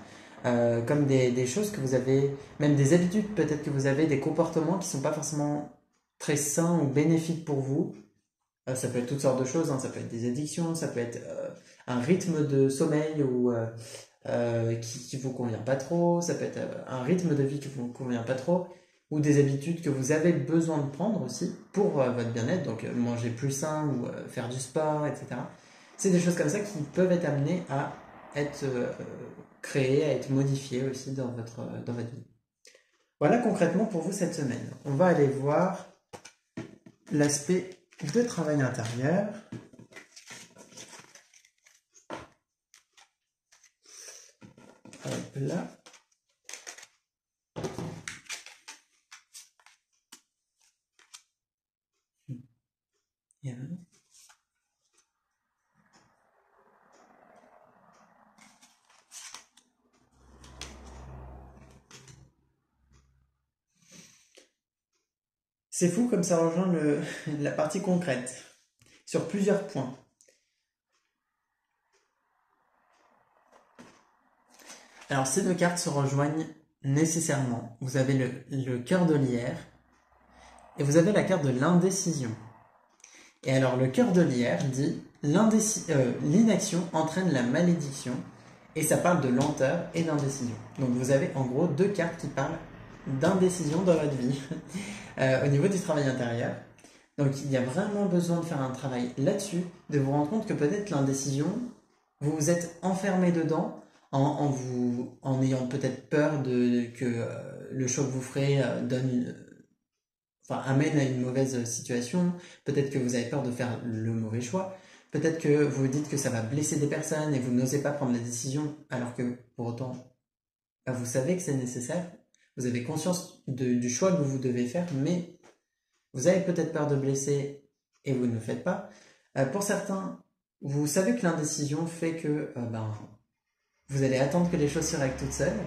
comme des choses que vous avez, même des habitudes peut-être que vous avez, des comportements qui ne sont pas forcément très sains ou bénéfiques pour vous. Ça peut être toutes sortes de choses, hein. Ça peut être des addictions, ça peut être un rythme de sommeil qui vous convient pas trop, ça peut être un rythme de vie qui vous convient pas trop, ou des habitudes que vous avez besoin de prendre aussi pour votre bien-être, donc manger plus sain ou faire du sport, etc. C'est des choses comme ça qui peuvent être amenées à être créées, à être modifiées aussi dans votre vie. Voilà concrètement pour vous cette semaine. On va aller voir l'aspect de travail intérieur. Hop là. Yeah. C'est fou comme ça rejoint la partie concrète sur plusieurs points. Alors ces deux cartes se rejoignent nécessairement. Vous avez le cœur de lierre et vous avez la carte de l'indécision. Et alors le cœur de lierre dit l'inaction entraîne la malédiction et ça parle de lenteur et d'indécision. Donc vous avez en gros deux cartes qui parlent d'indécision dans votre vie au niveau du travail intérieur. Donc il y a vraiment besoin de faire un travail là-dessus, de vous rendre compte que peut-être l'indécision, vous vous êtes enfermé dedans en ayant peut-être peur que le choix que vous ferez amène à une mauvaise situation. Peut-être que vous avez peur de faire le mauvais choix. Peut-être que vous dites que ça va blesser des personnes et vous n'osez pas prendre la décision alors que pour autant, vous savez que c'est nécessaire. Vous avez conscience du choix que vous devez faire, mais Vous avez peut-être peur de blesser et vous ne le faites pas. Pour certains, vous savez que l'indécision fait que vous allez attendre que les choses se règlent toutes seules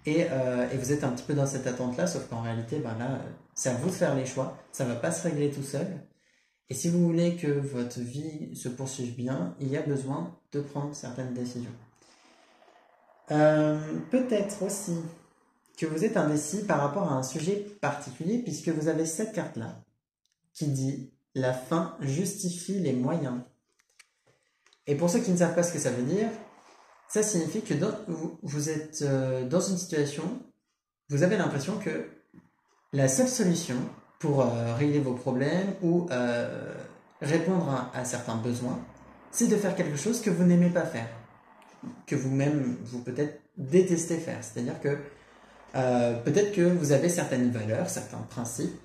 et vous êtes un petit peu dans cette attente-là, sauf qu'en réalité, là, c'est à vous de faire les choix. Ça ne va pas se régler tout seul. Et si vous voulez que votre vie se poursuive bien, il y a besoin de prendre certaines décisions. Peut-être aussi que vous êtes indécis par rapport à un sujet particulier, puisque vous avez cette carte-là qui dit « La fin justifie les moyens ». Et pour ceux qui ne savent pas ce que ça veut dire, ça signifie que vous êtes dans une situation, vous avez l'impression que la seule solution pour régler vos problèmes ou répondre à certains besoins, c'est de faire quelque chose que vous n'aimez pas faire, que vous-même, vous peut-être détestez faire. C'est-à-dire que peut-être que vous avez certaines valeurs, certains principes,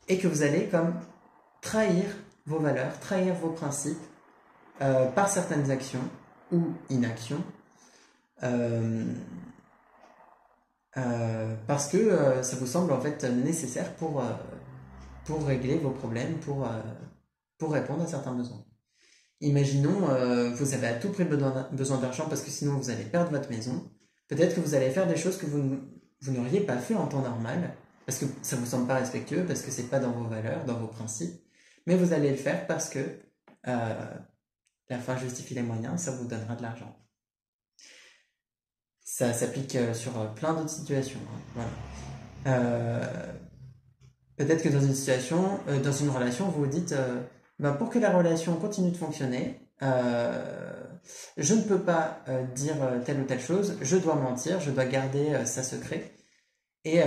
et que vous allez comme trahir vos valeurs, trahir vos principes par certaines actions ou inactions, parce que ça vous semble en fait nécessaire pour régler vos problèmes, pour répondre à certains besoins. Imaginons, vous avez à tout prix besoin d'argent parce que sinon vous allez perdre votre maison. Peut-être que vous allez faire des choses que vous n'auriez pas fait en temps normal, parce que ça vous semble pas respectueux, parce que c'est pas dans vos valeurs, dans vos principes, mais vous allez le faire parce que la fin justifie les moyens, ça vous donnera de l'argent. Ça s'applique sur plein d'autres situations. Hein, voilà. Peut-être que dans une situation, dans une relation, vous vous dites pour que la relation continue de fonctionner, je ne peux pas dire telle ou telle chose, je dois mentir, je dois garder ça secret. Et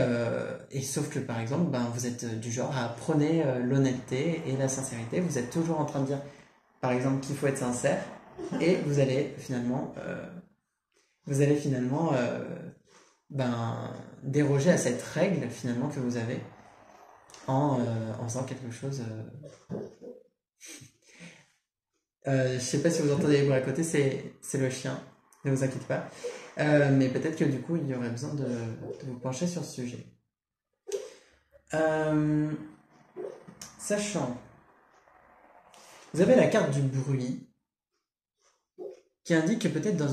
sauf que par exemple, vous êtes du genre à prôner l'honnêteté et la sincérité. Vous êtes toujours en train de dire, par exemple, qu'il faut être sincère, et vous allez finalement, déroger à cette règle finalement que vous avez en faisant quelque chose. Je sais pas si vous entendez les bruits à côté, c'est le chien, ne vous inquiétez pas. Mais peut-être que du coup, il y aurait besoin de vous pencher sur ce sujet. Sachant, vous avez la carte du bruit qui indique que peut-être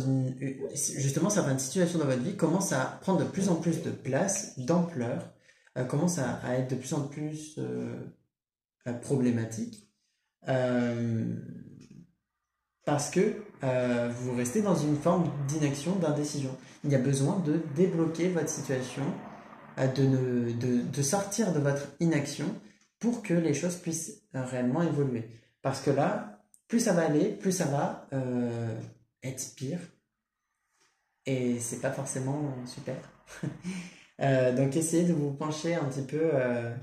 justement certaines situations dans votre vie commencent à prendre de plus en plus de place, d'ampleur, commencent à être de plus en plus problématiques. Parce que vous restez dans une forme d'inaction, d'indécision. Il y a besoin de débloquer votre situation, de sortir de votre inaction pour que les choses puissent réellement évoluer. Parce que là, plus ça va aller, plus ça va être pire. Et c'est pas forcément super. Donc essayez de vous pencher un petit peu... de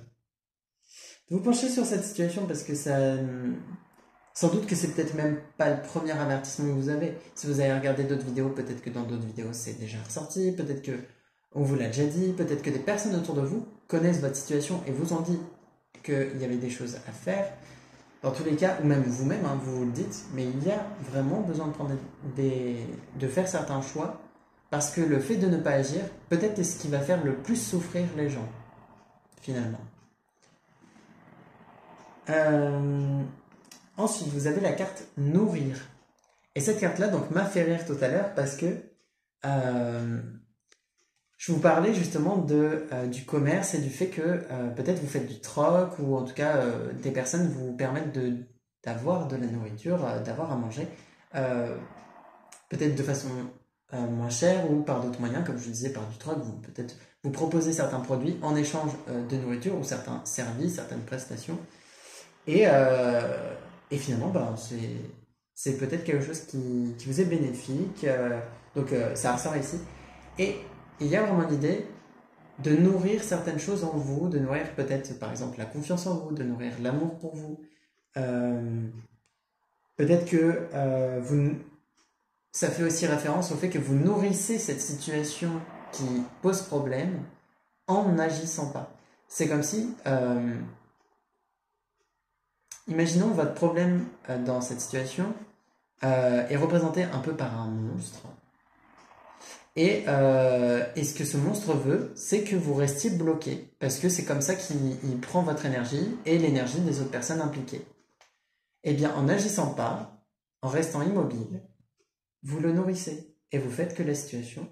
vous pencher sur cette situation parce que ça... Sans doute que c'est peut-être même pas le premier avertissement que vous avez. Si vous avez regardé d'autres vidéos, peut-être que dans d'autres vidéos c'est déjà ressorti, peut-être que on vous l'a déjà dit, peut-être que des personnes autour de vous connaissent votre situation et vous ont dit qu'il y avait des choses à faire. Dans tous les cas, ou même vous-même, hein, vous le dites, mais il y a vraiment besoin de prendre de faire certains choix parce que le fait de ne pas agir, peut-être est ce qui va faire le plus souffrir les gens, finalement. Ensuite, vous avez la carte nourrir. Et cette carte-là, donc, m'a fait rire tout à l'heure parce que je vous parlais justement du commerce et du fait que peut-être vous faites du troc ou en tout cas des personnes vous permettent d'avoir de la nourriture, d'avoir à manger, peut-être de façon moins chère ou par d'autres moyens, comme je le disais, par du troc, peut-être vous proposez certains produits en échange de nourriture ou certains services, certaines prestations. Et finalement, c'est peut-être quelque chose qui vous est bénéfique. Donc, ça ressort ici. Et il y a vraiment l'idée de nourrir certaines choses en vous, de nourrir peut-être, par exemple, la confiance en vous, de nourrir l'amour pour vous. Peut-être que ça fait aussi référence au fait que vous nourrissez cette situation qui pose problème en n'agissant pas. C'est comme si... imaginons votre problème dans cette situation est représenté un peu par un monstre. Et ce que ce monstre veut, c'est que vous restiez bloqué, parce que c'est comme ça qu'il prend votre énergie et l'énergie des autres personnes impliquées. Eh bien, en n'agissant pas, en restant immobile, vous le nourrissez et vous faites que la situation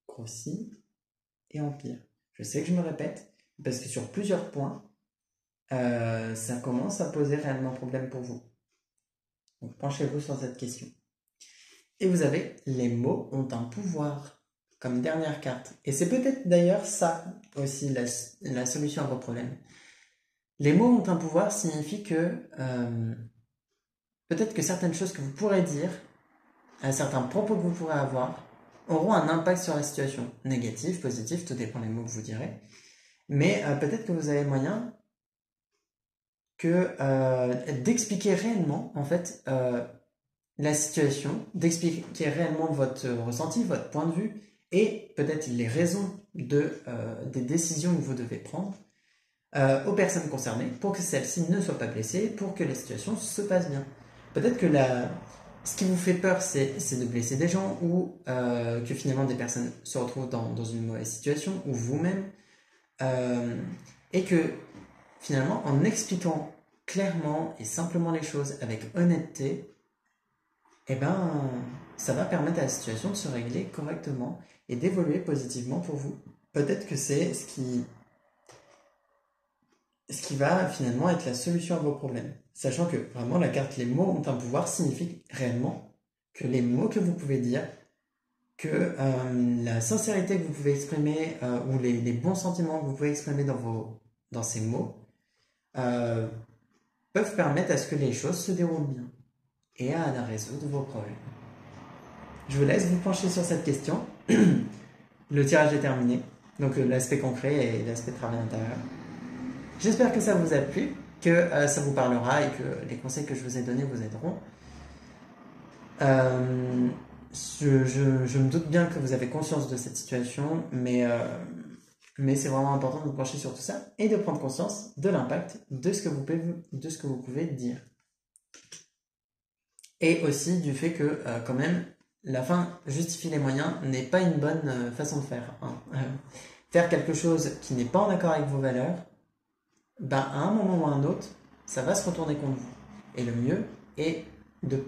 grossit et empire. Je sais que je me répète, parce que sur plusieurs points, ça commence à poser réellement problème pour vous. Donc penchez-vous sur cette question. Et vous avez les mots ont un pouvoir comme dernière carte. Et c'est peut-être d'ailleurs ça aussi la solution à vos problèmes. Les mots ont un pouvoir signifie que peut-être que certaines choses que vous pourrez dire, certains propos que vous pourrez avoir, auront un impact sur la situation. Négatif, positif, tout dépend des mots que vous direz. Mais peut-être que vous avez moyen d'expliquer réellement, en fait, la situation, d'expliquer réellement votre ressenti, votre point de vue, et peut-être les raisons des décisions que vous devez prendre aux personnes concernées pour que celles-ci ne soient pas blessées, pour que la situation se passe bien. Peut-être que ce qui vous fait peur, c'est de blesser des gens ou que finalement des personnes se retrouvent dans une mauvaise situation, ou vous-même, et que finalement, en expliquant clairement et simplement les choses avec honnêteté, eh ben, ça va permettre à la situation de se régler correctement et d'évoluer positivement pour vous. Peut-être que c'est ce qui va finalement être la solution à vos problèmes. Sachant que vraiment la carte les mots ont un pouvoir signifie réellement que les mots que vous pouvez dire, que la sincérité que vous pouvez exprimer ou les bons sentiments que vous pouvez exprimer dans ces mots peuvent permettre à ce que les choses se déroulent bien et à résoudre vos problèmes. Je vous laisse vous pencher sur cette question. Le tirage est terminé, donc l'aspect concret et l'aspect travail intérieur. J'espère que ça vous a plu, que ça vous parlera et que les conseils que je vous ai donnés vous aideront. Je me doute bien que vous avez conscience de cette situation, mais c'est vraiment important de vous pencher sur tout ça et de prendre conscience de l'impact de ce que vous pouvez dire. Et aussi du fait que, quand même, la fin justifie les moyens n'est pas une bonne façon de faire. Hein. Faire quelque chose qui n'est pas en accord avec vos valeurs, ben, à un moment ou à un autre, ça va se retourner contre vous. Et le mieux est de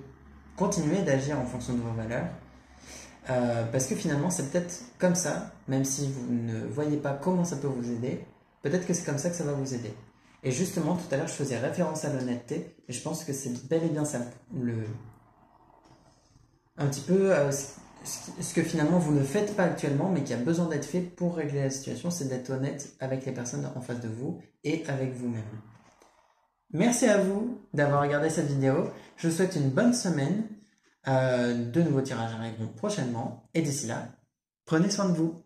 continuer d'agir en fonction de vos valeurs. Parce que finalement, c'est peut-être comme ça, même si vous ne voyez pas comment ça peut vous aider, peut-être que c'est comme ça que ça va vous aider. Et justement, tout à l'heure, je faisais référence à l'honnêteté, et je pense que c'est bel et bien ça, un petit peu ce que finalement vous ne faites pas actuellement, mais qui a besoin d'être fait pour régler la situation, c'est d'être honnête avec les personnes en face de vous et avec vous-même. Merci à vous d'avoir regardé cette vidéo. Je vous souhaite une bonne semaine. De nouveaux tirages arriveront prochainement. Et d'ici là, prenez soin de vous.